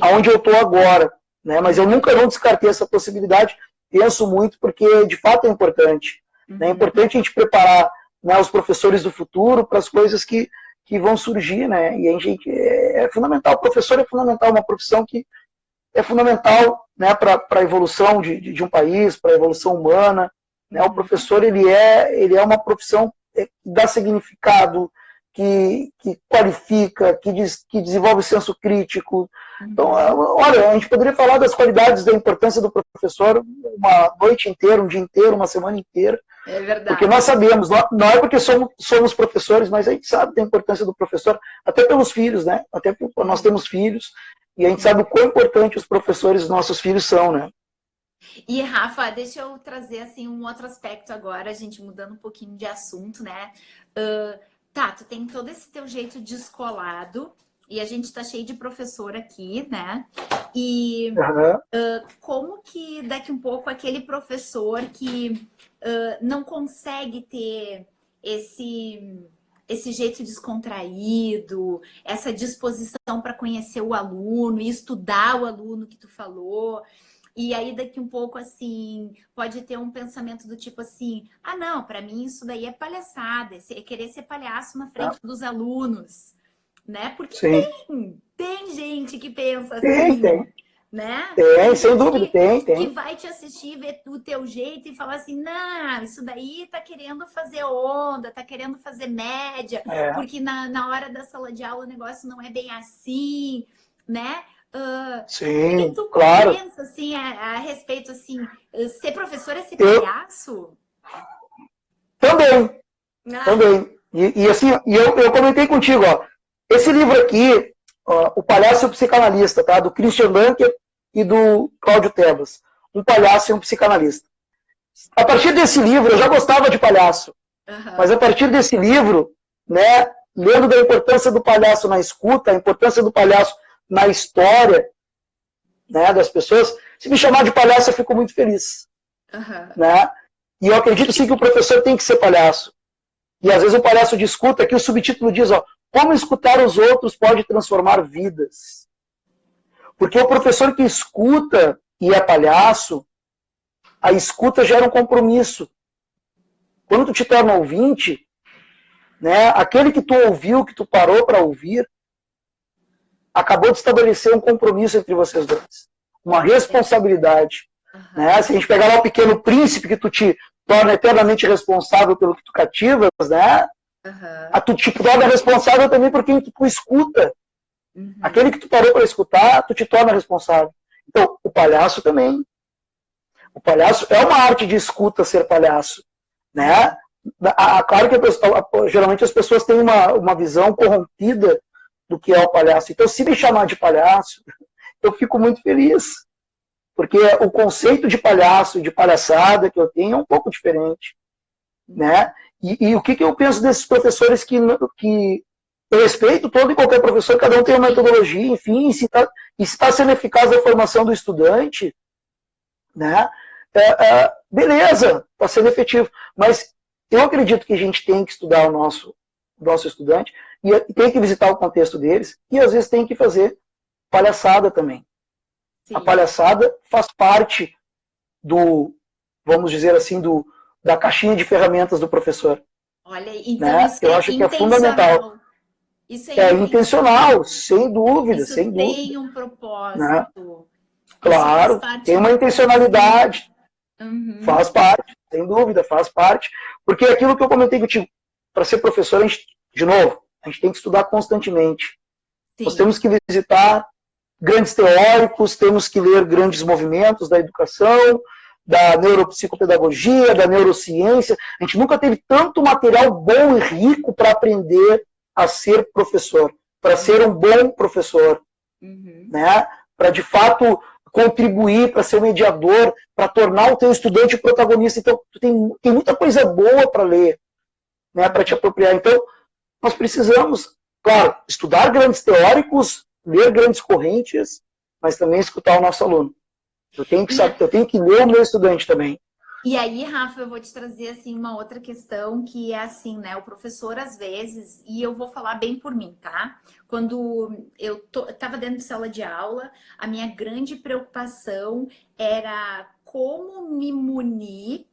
aonde eu estou agora, né, mas eu nunca não descartei essa possibilidade, penso muito, porque de fato é importante. Né, é importante a gente preparar, né, os professores do futuro para as coisas que vão surgir, né? E a gente é fundamental, o professor é fundamental, uma profissão que é fundamental, né, para a evolução de um país, para a evolução humana. Né? O professor ele é uma profissão que dá significado, que qualifica, que desenvolve senso crítico. Então, olha, a gente poderia falar das qualidades da importância do professor uma noite inteira, um dia inteiro, uma semana inteira. É verdade. Porque nós sabemos, não é porque somos professores, mas a gente sabe da importância do professor, até pelos filhos, né? Até porque nós temos filhos, e a gente sabe o quão importante os professores dos nossos filhos são, né? E, Rafa, deixa eu trazer, assim, um outro aspecto agora, a gente mudando um pouquinho de assunto, né? Tá, tu tem todo esse teu jeito descolado, e a gente tá cheio de professor aqui, né? E como que daqui um pouco aquele professor que não consegue ter esse jeito descontraído, essa disposição para conhecer o aluno e estudar o aluno que tu falou, e aí daqui um pouco assim pode ter um pensamento do tipo assim, ah não, para mim isso daí é palhaçada, é querer ser palhaço na frente dos alunos, né? Porque tem gente que pensa assim, né? Tem, sem dúvida, tem. Que vai te assistir, ver o teu jeito e falar assim, não, isso daí tá querendo fazer onda, tá querendo fazer média, porque na hora da sala de aula o negócio não é bem assim, né? Sim, o que tu claro. pensa, assim, a respeito, assim, ser professor é ser palhaço? Também. E assim, eu comentei contigo, ó, esse livro aqui, ó, O Palhaço e o Psicanalista, tá? Do Christian Dunker e do Cláudio Tebas. Um palhaço e um psicanalista. A partir desse livro, eu já gostava de palhaço, mas a partir desse livro, né, lendo da importância do palhaço na escuta, a importância do palhaço na história, né, das pessoas, se me chamar de palhaço, eu fico muito feliz. Né? E eu acredito sim que o professor tem que ser palhaço. E às vezes o palhaço de escuta, aqui o subtítulo diz, ó, como escutar os outros pode transformar vidas. Porque o professor que escuta e é palhaço, a escuta gera um compromisso. Quando tu te torna ouvinte, né, aquele que tu ouviu, que tu parou para ouvir, acabou de estabelecer um compromisso entre vocês dois. Uma responsabilidade. Né? Se a gente pegar lá o Pequeno Príncipe, que tu te torna eternamente responsável pelo que tu cativas, né? Tu te torna responsável também por quem tu escuta. Aquele que tu parou para escutar, tu te torna responsável. Então, o palhaço também. O palhaço é uma arte de escuta ser palhaço. Né? Claro que geralmente as pessoas têm uma visão corrompida do que é o palhaço. Então, se me chamar de palhaço, eu fico muito feliz. Porque o conceito de palhaço, de palhaçada que eu tenho é um pouco diferente. Né? E o que eu penso desses professores que eu respeito todo e qualquer professor, cada um tem uma metodologia, enfim, se está sendo eficaz a formação do estudante, né? Beleza, está sendo efetivo. Mas eu acredito que a gente tem que estudar o nosso estudante e tem que visitar o contexto deles e às vezes tem que fazer palhaçada também. Sim. A palhaçada faz parte vamos dizer assim, da caixinha de ferramentas do professor. Olha, então né? isso eu acho que é fundamental. Isso É intencional, sem dúvida, isso sem dúvida. tem um Né? propósito. Isso faz Claro, parte tem uma do intencionalidade, Uhum. faz parte, sem dúvida, faz parte. Porque é aquilo que eu comentei contigo, para ser professor, a gente, de novo, a gente tem que estudar constantemente. Nós Sim. temos que visitar grandes teóricos, temos que ler grandes movimentos da educação, da neuropsicopedagogia, da neurociência. A gente nunca teve tanto material bom e rico para aprender a ser professor, para ser um bom professor, né? Para de fato contribuir, para ser um mediador, para tornar o teu estudante protagonista. Então, tem muita coisa boa para ler, né? Para te apropriar. Então, nós precisamos, claro, estudar grandes teóricos, ler grandes correntes, mas também escutar o nosso aluno. Eu tenho que saber, eu tenho que ler o meu estudante também. E aí, Rafa, eu vou te trazer assim uma outra questão que é assim, né? O professor às vezes, e eu vou falar bem por mim, tá? Quando eu estava dentro de sala de aula, a minha grande preocupação era como me munir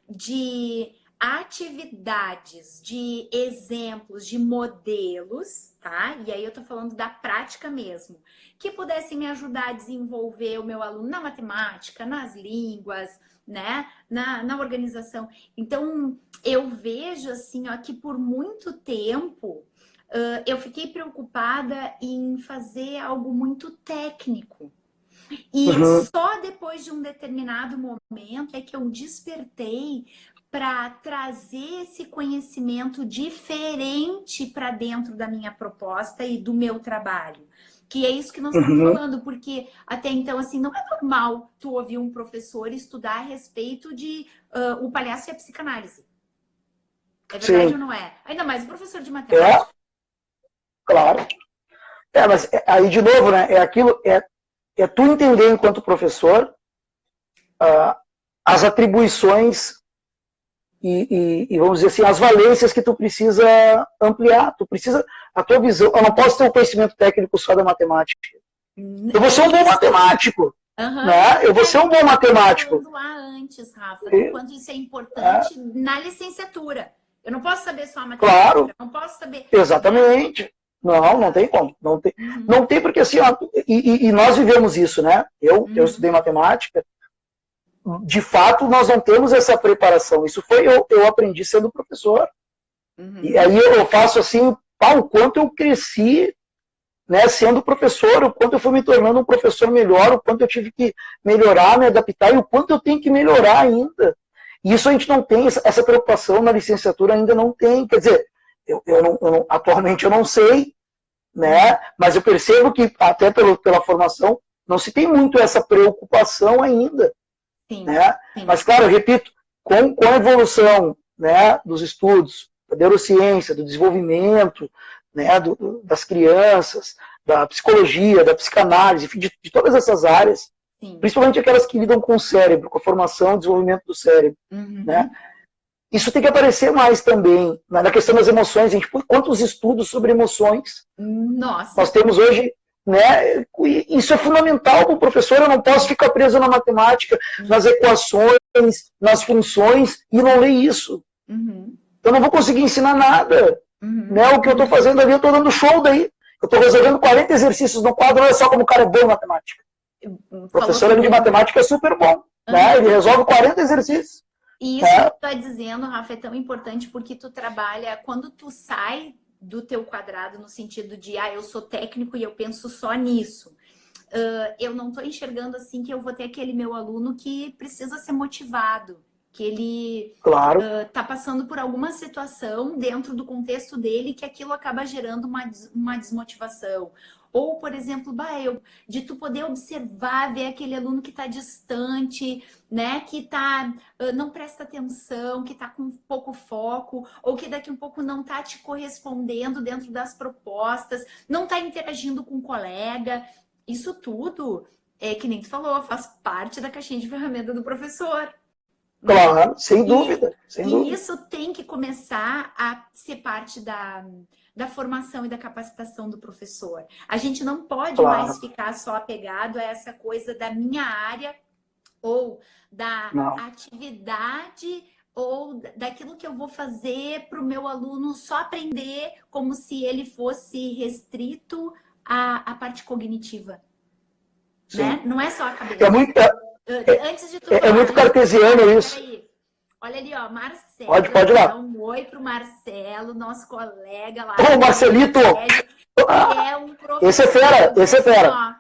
de atividades, de exemplos, de modelos, tá? E aí eu tô falando da prática mesmo, que pudessem me ajudar a desenvolver o meu aluno na matemática, nas línguas, né? Na organização. Então, eu vejo assim, ó, que por muito tempo eu fiquei preocupada em fazer algo muito técnico. E só depois de um determinado momento é que eu despertei para trazer esse conhecimento diferente para dentro da minha proposta e do meu trabalho. Que é isso que nós estamos falando, porque até então, assim, não é normal tu ouvir um professor estudar a respeito de o palhaço e a psicanálise. É verdade ou não é? Ainda mais o professor de matemática. Claro. Mas aí, de novo, né, é aquilo, é tu entender enquanto professor as atribuições e vamos dizer assim, as valências que tu precisa ampliar. Tu precisa, a tua visão, eu não posso ter um conhecimento técnico só da matemática. Eu vou ser um bom matemático. Né? Eu vou ser um bom matemático. Lá antes, Rafa, do quanto isso é importante na licenciatura. Eu não posso saber só a matemática. Claro. Não posso saber. Exatamente. Não tem como. Não tem porque assim, ó, e nós vivemos isso, né? Eu estudei matemática. De fato, nós não temos essa preparação. Isso foi eu aprendi sendo professor. E aí eu faço assim, o quanto eu cresci, né, sendo professor, o quanto eu fui me tornando um professor melhor, o quanto eu tive que melhorar, me adaptar e o quanto eu tenho que melhorar ainda. E isso a gente não tem, essa preocupação na licenciatura ainda não tem. Quer dizer, atualmente eu não sei, né, mas eu percebo que até pela formação não se tem muito essa preocupação ainda. Sim, né? sim. Mas, claro, eu repito, com a evolução, né, dos estudos, da neurociência, do desenvolvimento, né, das crianças, da psicologia, da psicanálise, enfim, de todas essas áreas, principalmente aquelas que lidam com o cérebro, com a formação e desenvolvimento do cérebro. Né? Isso tem que aparecer mais também, na questão das emoções. A gente põe quantos estudos sobre emoções nós temos hoje. Né? Isso é fundamental para o professor. Eu não posso ficar preso na matemática, nas equações, nas funções e não ler isso. Eu não vou conseguir ensinar nada. Né? O que eu estou fazendo ali, eu estou dando show daí. Eu estou resolvendo 40 exercícios no quadro, olha só como o cara é bom em matemática. O professor de matemática é super bom. Né? Ele resolve 40 exercícios. E isso que tu está dizendo, Rafa, é tão importante porque tu trabalha, quando tu sai do teu quadrado no sentido de, eu sou técnico e eu penso só nisso. Eu não estou enxergando assim que eu vou ter aquele meu aluno que precisa ser motivado, que ele está passando por alguma situação dentro do contexto dele que aquilo acaba gerando uma desmotivação. Ou, por exemplo, de tu poder observar, ver aquele aluno que está distante, né? Que não presta atenção, que está com pouco foco, ou que daqui a um pouco não está te correspondendo dentro das propostas, não está interagindo com o colega. Isso tudo, que nem tu falou, faz parte da caixinha de ferramenta do professor. Claro, sem dúvida. E isso tem que começar a ser parte da formação e da capacitação do professor. A gente não pode mais ficar só apegado a essa coisa da minha área ou da atividade ou daquilo que eu vou fazer para o meu aluno só aprender como se ele fosse restrito à parte cognitiva, né? Sim. Não é só a É cabeça. muito, é, Antes de tu é falar, muito cartesiano isso. peraí. Olha ali, ó, Marcelo, eu Pode ir vou dar lá. um oi pro Marcelo, nosso colega lá Ô, do Marcelito! colégio, que Ah, é um esse é professor, fera, vou dizer esse é assim, fera. ó,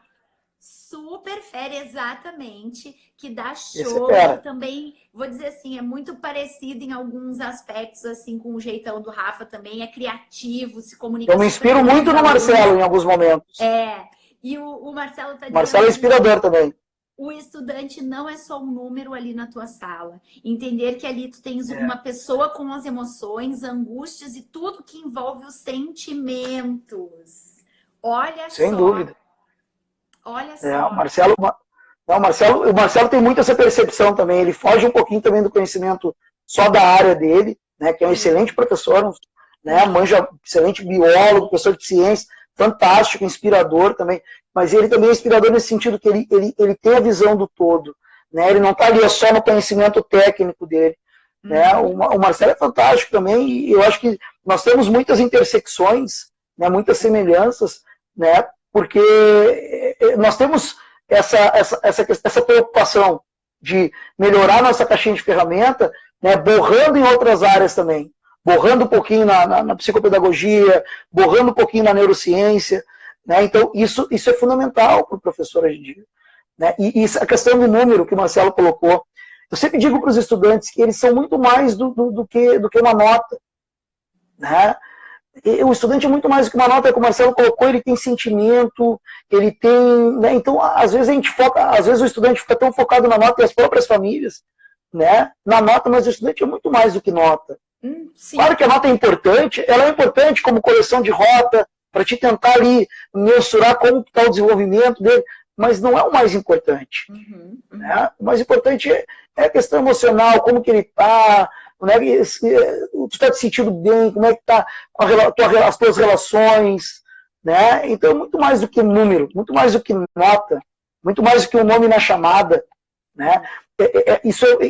super fera, exatamente, que dá Esse é show, que fera. também, vou dizer assim, é muito parecido em alguns aspectos, assim, com o jeitão do Rafa também, é criativo, se Eu comunica me super inspiro bem com muito os no alunos. Marcelo em alguns momentos. E o Marcelo tá O dizendo Marcelo é ali, ó, inspirador também. o estudante não é só um número ali na tua sala. Entender que ali tu tens É, uma pessoa com as emoções, angústias e tudo que envolve os sentimentos. Olha sem só, dúvida. olha É, só. o Marcelo tem muito essa percepção também. Ele foge um pouquinho também do conhecimento só da área dele, né? Que é um excelente Sim, professor, né? sim. Manja, excelente biólogo, professor de ciência, fantástico, inspirador também. Mas ele também é inspirador nesse sentido que ele tem a visão do todo, né? Ele não está ali só no conhecimento técnico dele. Né? Uhum. O Marcelo é fantástico também, e eu acho que nós temos muitas intersecções, né? Muitas semelhanças, né? Porque nós temos essa preocupação de melhorar nossa caixinha de ferramenta, né, borrando em outras áreas também. Borrando um pouquinho na psicopedagogia, borrando um pouquinho na neurociência. Né? Então, isso é fundamental para o professor hoje em dia. Né? E a questão do número que o Marcelo colocou, eu sempre digo para os estudantes que eles são muito mais do que uma nota. Né? O estudante é muito mais do que uma nota, que o Marcelo colocou, ele tem sentimento, ele tem. Né? Então, às vezes a gente foca, às vezes o estudante fica tão focado na nota e as próprias famílias, né? Na nota, mas o estudante é muito mais do que nota. Claro Sim. que a nota é importante, ela é importante como correção de rota, para te tentar ali mensurar como está o desenvolvimento dele, mas não é o mais importante. Uhum, Né? O mais importante é a questão emocional, como que ele está, né? Tu está te sentindo bem, como é que está as tuas relações, né? Então, muito mais do que número, muito mais do que nota, muito mais do que um nome na chamada, né?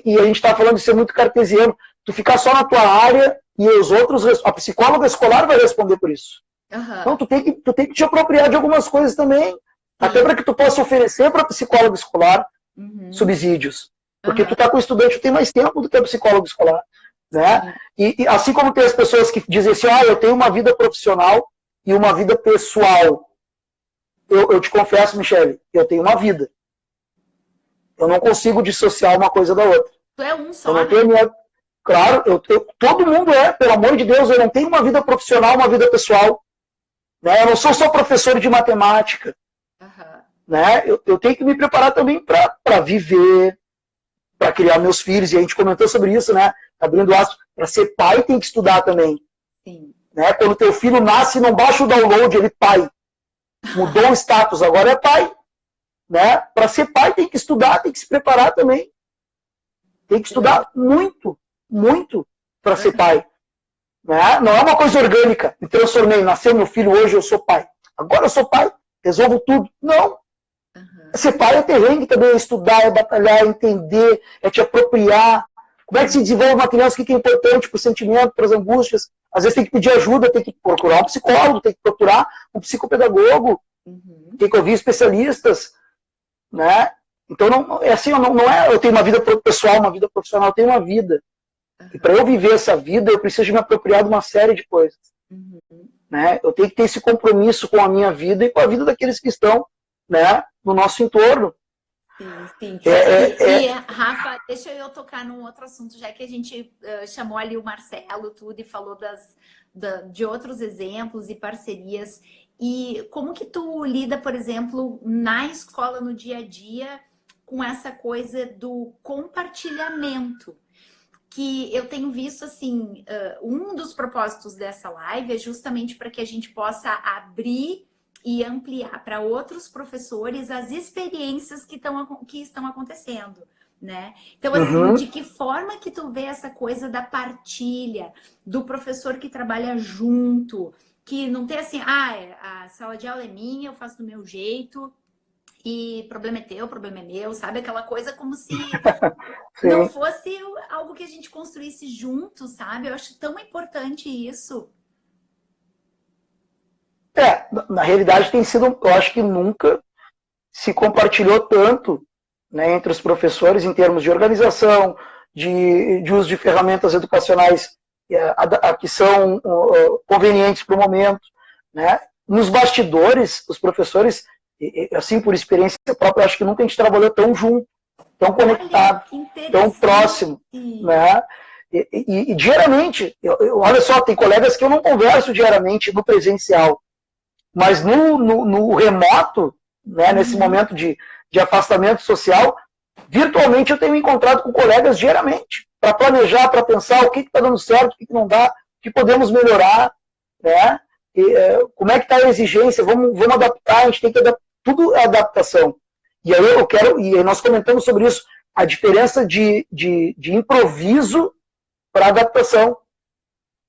E a gente está falando de ser muito cartesiano, tu ficar só na tua área e os outros, a psicóloga escolar vai responder por isso. Então, uhum. tu tem que te apropriar de algumas coisas também, até Sim. para que tu possa oferecer para a psicóloga escolar Uhum. subsídios. Porque tu Uhum. está com o estudante, tu tem mais tempo do que o psicólogo escolar. Né? Sim. E assim como tem as pessoas que dizem assim, eu tenho uma vida profissional e uma vida pessoal. Eu te confesso, Michele, eu tenho uma vida. Eu não consigo dissociar uma coisa da outra. Tu é um Eu só, não tenho né? minha... Claro, todo mundo pelo amor de Deus, eu não tenho uma vida profissional, uma vida pessoal. Né? Eu não sou só professor de matemática. Uhum. Né? Eu tenho que me preparar também para viver, para criar meus filhos, e a gente comentou sobre isso, né? Abrindo aspas, para ser pai tem que estudar também. Sim. Né? Quando teu filho nasce, não baixa o download, ele pai. Mudou o status, agora é pai. Né? Para ser pai tem que estudar, tem que se preparar também. Tem que estudar muito, muito para ser pai. Né? Não é uma coisa orgânica. Me transformei, nasceu meu filho, hoje eu sou pai. Agora eu sou pai, resolvo tudo. Não. Uhum. Ser pai é terreno também, é estudar, é batalhar, é entender, é te apropriar. Como é que se desenvolve uma criança? O que é importante para o sentimento, para as angústias? Às vezes tem que pedir ajuda, tem que procurar um psicólogo, tem que procurar um psicopedagogo, Uhum. tem que ouvir especialistas. Né? Então, não, é assim, não é eu tenho uma vida pessoal, uma vida profissional, eu tenho uma vida. Uhum. E para eu viver essa vida, eu preciso de me apropriar de uma série de coisas. Uhum. Né? Eu tenho que ter esse compromisso com a minha vida e com a vida daqueles que estão, né, no nosso entorno. Sim, sim. É, Rafa, deixa eu tocar num outro assunto, já que a gente chamou ali o Marcelo tudo e falou de outros exemplos e parcerias. E como que tu lida, por exemplo, na escola, no dia a dia, com essa coisa do compartilhamento? Que eu tenho visto, assim, um dos propósitos dessa live é justamente para que a gente possa abrir e ampliar para outros professores as experiências que estão acontecendo, né? Então, assim, uhum. de que forma que tu vê essa coisa da partilha, do professor que trabalha junto, que não tem assim, a sala de aula é minha, eu faço do meu jeito, e problema é teu, problema é meu, sabe? Aquela coisa como se não Sim. fosse algo que a gente construísse junto, sabe? Eu acho tão importante isso. Na realidade tem sido, eu acho que nunca se compartilhou tanto, né, entre os professores em termos de organização, de uso de ferramentas educacionais que são convenientes para o momento, né? Nos bastidores, os professores, assim por experiência própria, acho que nunca a gente trabalhou tão junto, tão conectado, Olha, que tão próximo, interessante. né? E diariamente, olha só, tem colegas que eu não converso diariamente no presencial, mas no remoto, né, nesse momento de afastamento social, virtualmente eu tenho me encontrado com colegas diariamente, para planejar, para pensar o que está dando certo, o que não dá, o que podemos melhorar, né? Como é que está a exigência, vamos adaptar, a gente tem que adaptar, tudo é adaptação. E aí e aí nós comentamos sobre isso, a diferença de improviso para adaptação.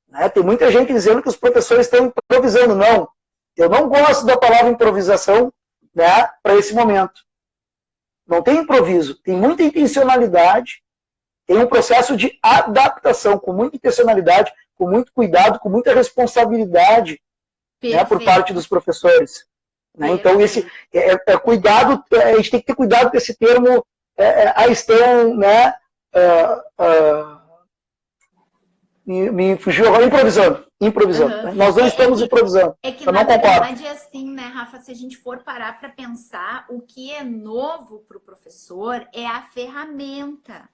Né? Tem muita gente dizendo que os professores estão improvisando. Não, eu não gosto da palavra improvisação, né, para esse momento. Não tem improviso, tem muita intencionalidade, tem um processo de adaptação com muita intencionalidade, com muito cuidado, com muita responsabilidade, né, por parte dos professores. Né? Então, esse cuidado, a gente tem que ter cuidado com esse termo, a estão, né, me fugiu agora, improvisando. Uhum. Nós não estamos improvisando. É que, eu na não concordo. verdade, é assim, né, Rafa? Se a gente for parar para pensar, o que é novo para o professor é a ferramenta.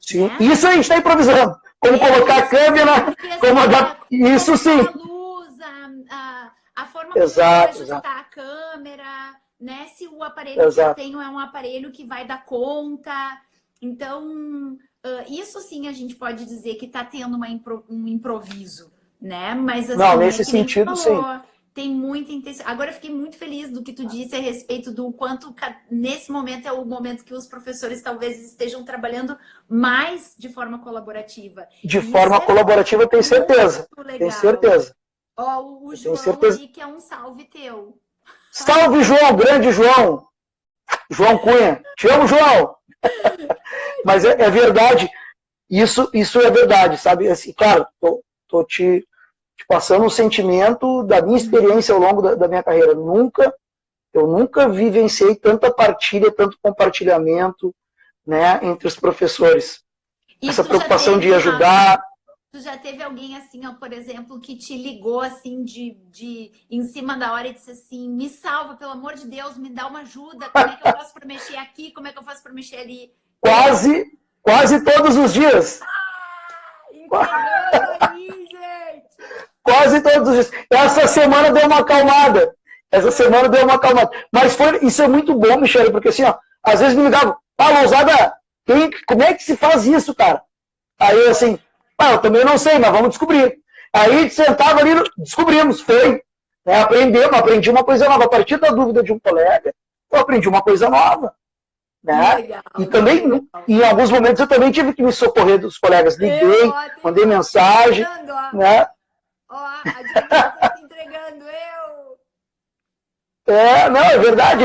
Sim, né? Isso aí está improvisando. Como colocar a câmera, como isso sim. A luz, a forma como ajustar a câmera, né? Se o aparelho que eu tenho é um aparelho que vai dar conta. Então, isso sim a gente pode dizer que está tendo um improviso, né? Mas assim, não, nesse sentido, sim. Tem muita intenção. Agora eu fiquei muito feliz do que tu disse a respeito do quanto nesse momento é o momento que os professores talvez estejam trabalhando mais de forma colaborativa. De forma colaborativa, tenho certeza. Tenho certeza. Ó, o João ali, que é um salve teu. Salve, João, grande João. João Cunha. Te amo, João. Mas é verdade. Isso é verdade, sabe? Assim, claro, tô te passando um sentimento da minha experiência ao longo da minha carreira. Eu nunca vivenciei tanta partilha, tanto compartilhamento, né, entre os professores. E essa preocupação de ajudar. Tu já teve alguém assim, ó, por exemplo, que te ligou assim em cima da hora e disse assim, me salva, pelo amor de Deus, me dá uma ajuda, como é que eu faço para mexer aqui, como é que eu faço para mexer ali? Quase todos os dias. Entregando aí, gente! Quase todos os dias. Essa semana deu uma acalmada. Mas isso é muito bom, Michele, porque assim, ó, às vezes me ligavam, Lousada, como é que se faz isso, cara? Aí assim, eu também não sei, mas vamos descobrir. Aí a gente sentava ali, descobrimos, foi. Né, aprendi uma coisa nova. A partir da dúvida de um colega, eu aprendi uma coisa nova. Né? Legal, e também, legal. Em alguns momentos, eu também tive que me socorrer dos colegas. Liguei, mandei mensagem. Né? Ó, a Diana está se entregando, não, é verdade.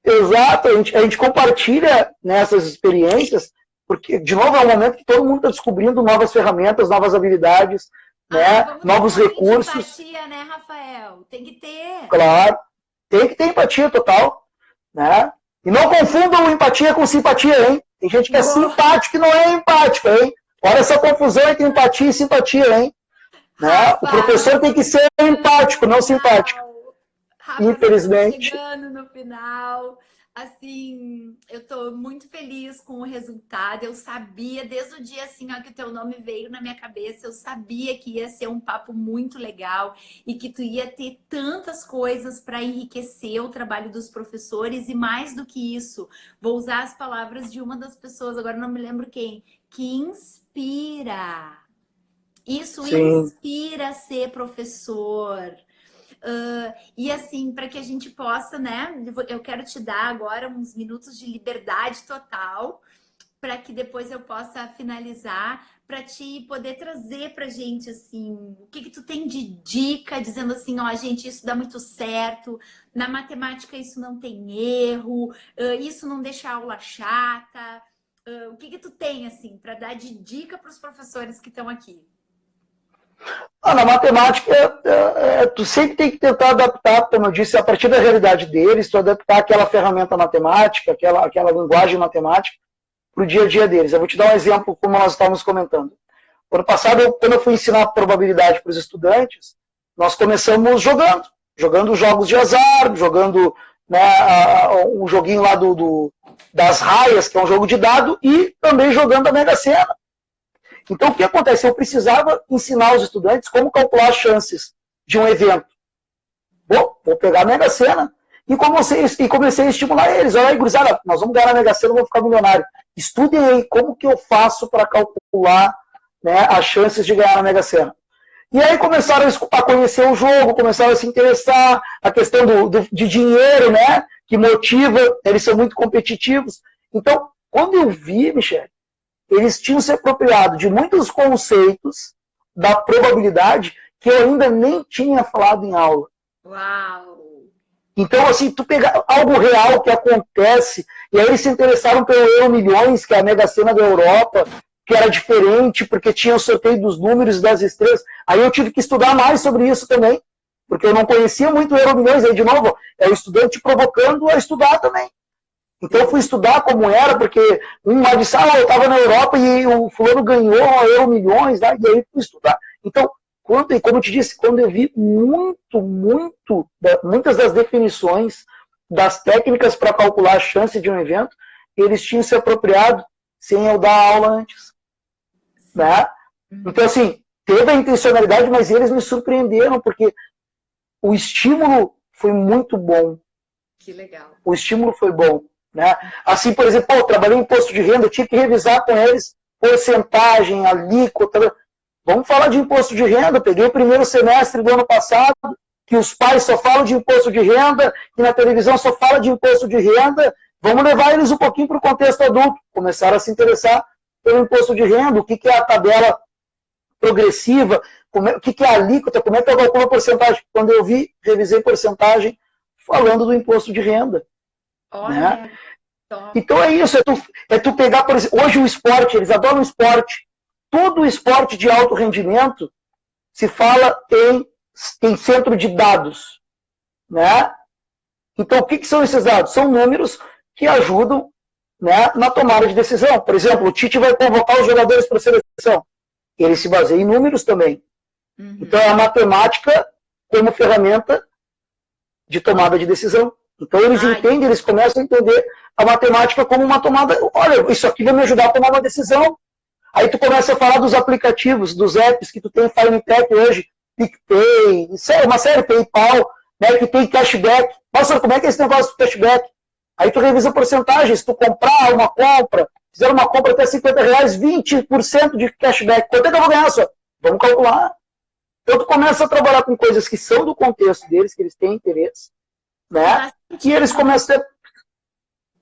Exato, a gente compartilha nessas experiências, porque, de novo, é um momento que todo mundo está descobrindo novas ferramentas, novas habilidades, né? Novos recursos. Empatia, né, Rafael? Tem que ter. Claro, tem que ter empatia total, né? E não confundam empatia com simpatia, hein? Tem gente que é simpático e não é empático, hein? Olha essa confusão entre empatia e simpatia, hein? Né? O professor tem que ser empático, não simpático. Rafa, infelizmente. Chegando no final. Assim, eu tô muito feliz com o resultado. Eu sabia, desde o dia assim, ó, que o teu nome veio na minha cabeça, eu sabia que ia ser um papo muito legal e que tu ia ter tantas coisas para enriquecer o trabalho dos professores e mais do que isso, vou usar as palavras de uma das pessoas, agora não me lembro quem, que inspira. Isso inspira a ser professor. E assim, para que a gente possa, né? Eu quero te dar agora uns minutos de liberdade total para que depois eu possa finalizar, para te poder trazer para gente, assim, o que que tu tem de dica, dizendo assim, ó, gente, isso dá muito certo, na matemática isso não tem erro, isso não deixa a aula chata. O que que tu tem, assim, para dar de dica para os professores que estão aqui? Na matemática, tu sempre tem que tentar adaptar, como eu disse, a partir da realidade deles, tu adaptar aquela ferramenta matemática, aquela linguagem matemática para o dia a dia deles. Eu vou te dar um exemplo, como nós estávamos comentando. Ano passado, quando eu fui ensinar probabilidade para os estudantes, nós começamos jogando jogos de azar, jogando, né, um joguinho lá das raias, que é um jogo de dado, e também jogando a Mega Sena. Então, o que acontece? Eu precisava ensinar os estudantes como calcular as chances de um evento. Vou pegar a Mega Sena e comecei a estimular eles. Olha aí, gurizada, nós vamos ganhar a Mega Sena, vamos ficar milionário. Estudem aí como que eu faço para calcular, né, as chances de ganhar a Mega Sena. E aí começaram a conhecer o jogo, começaram a se interessar, a questão de dinheiro, né, que motiva, eles são muito competitivos. Então, quando eu vi, Michele, eles tinham se apropriado de muitos conceitos da probabilidade que eu ainda nem tinha falado em aula. Uau! Então, assim, tu pegar algo real que acontece, e aí eles se interessaram pelo Euro Milhões, que é a Mega Sena da Europa, que era diferente, porque tinha o sorteio dos números e das estrelas. Aí eu tive que estudar mais sobre isso também, porque eu não conhecia muito o Euro Milhões. Aí, de novo, é o estudante provocando a estudar também. Então eu fui estudar como era, porque um lá disse, eu estava na Europa e o fulano ganhou Euro Milhões, né? E aí fui estudar. Então, como eu te disse, quando eu vi muitas das definições das técnicas para calcular a chance de um evento, eles tinham se apropriado sem eu dar aula antes. Né? Então, assim, teve a intencionalidade, mas eles me surpreenderam, porque o estímulo foi muito bom. Que legal. O estímulo foi bom. Né? Assim, por exemplo, eu trabalhei em imposto de renda, eu tive que revisar com eles porcentagem, alíquota. Vamos falar de imposto de renda. Eu peguei o primeiro semestre do ano passado, que os pais só falam de imposto de renda, que na televisão só fala de imposto de renda. Vamos levar eles um pouquinho para o contexto adulto. Começaram a se interessar pelo imposto de renda, o que é a tabela progressiva, o que é a alíquota, como é que eu calculo a porcentagem. Quando eu revisei porcentagem falando do imposto de renda. Olha, né? Então é isso, é tu pegar, por exemplo, hoje o esporte, eles adoram o esporte. Todo o esporte de alto rendimento se fala em centro de dados. Né? Então, o que são esses dados? São números que ajudam, né, na tomada de decisão. Por exemplo, o Tite vai convocar os jogadores para a seleção. Ele se baseia em números também. Então, é a matemática como ferramenta de tomada de decisão. Então, eles entendem, eles começam a entender a matemática como uma tomada. Olha, isso aqui vai me ajudar a tomar uma decisão. Aí tu começa a falar dos aplicativos, dos apps que tu tem Finetech hoje, PicPay, uma série, PayPal, né, que tem cashback. Nossa, como é que é esse negócio de cashback? Aí tu revisa porcentagens, se tu comprar uma compra, fizer uma compra até R$50, 20% de cashback. Quanto é que eu vou ganhar só? Vamos calcular. Então tu começa a trabalhar com coisas que são do contexto deles, que eles têm interesse, né? E eles começam a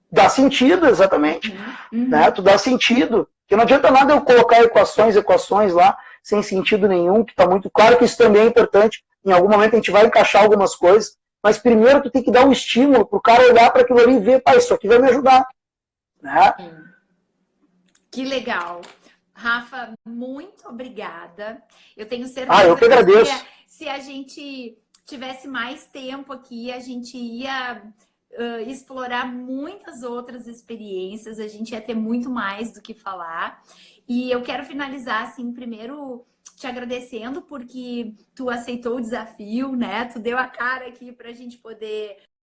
dar sentido, exatamente. Né? Tu dá sentido. Porque não adianta nada eu colocar equações lá, sem sentido nenhum, que está muito claro que isso também é importante. Em algum momento a gente vai encaixar algumas coisas, mas primeiro tu tem que dar um estímulo para o cara olhar para aquilo ali e ver, isso aqui vai me ajudar. Né? Que legal. Rafa, muito obrigada. Eu tenho certeza eu que agradeço. Que se a gente tivesse mais tempo aqui, a gente ia explorar muitas outras experiências, a gente ia ter muito mais do que falar. E eu quero finalizar, assim, primeiro te agradecendo porque tu aceitou o desafio, né? Tu deu a cara aqui para a gente poder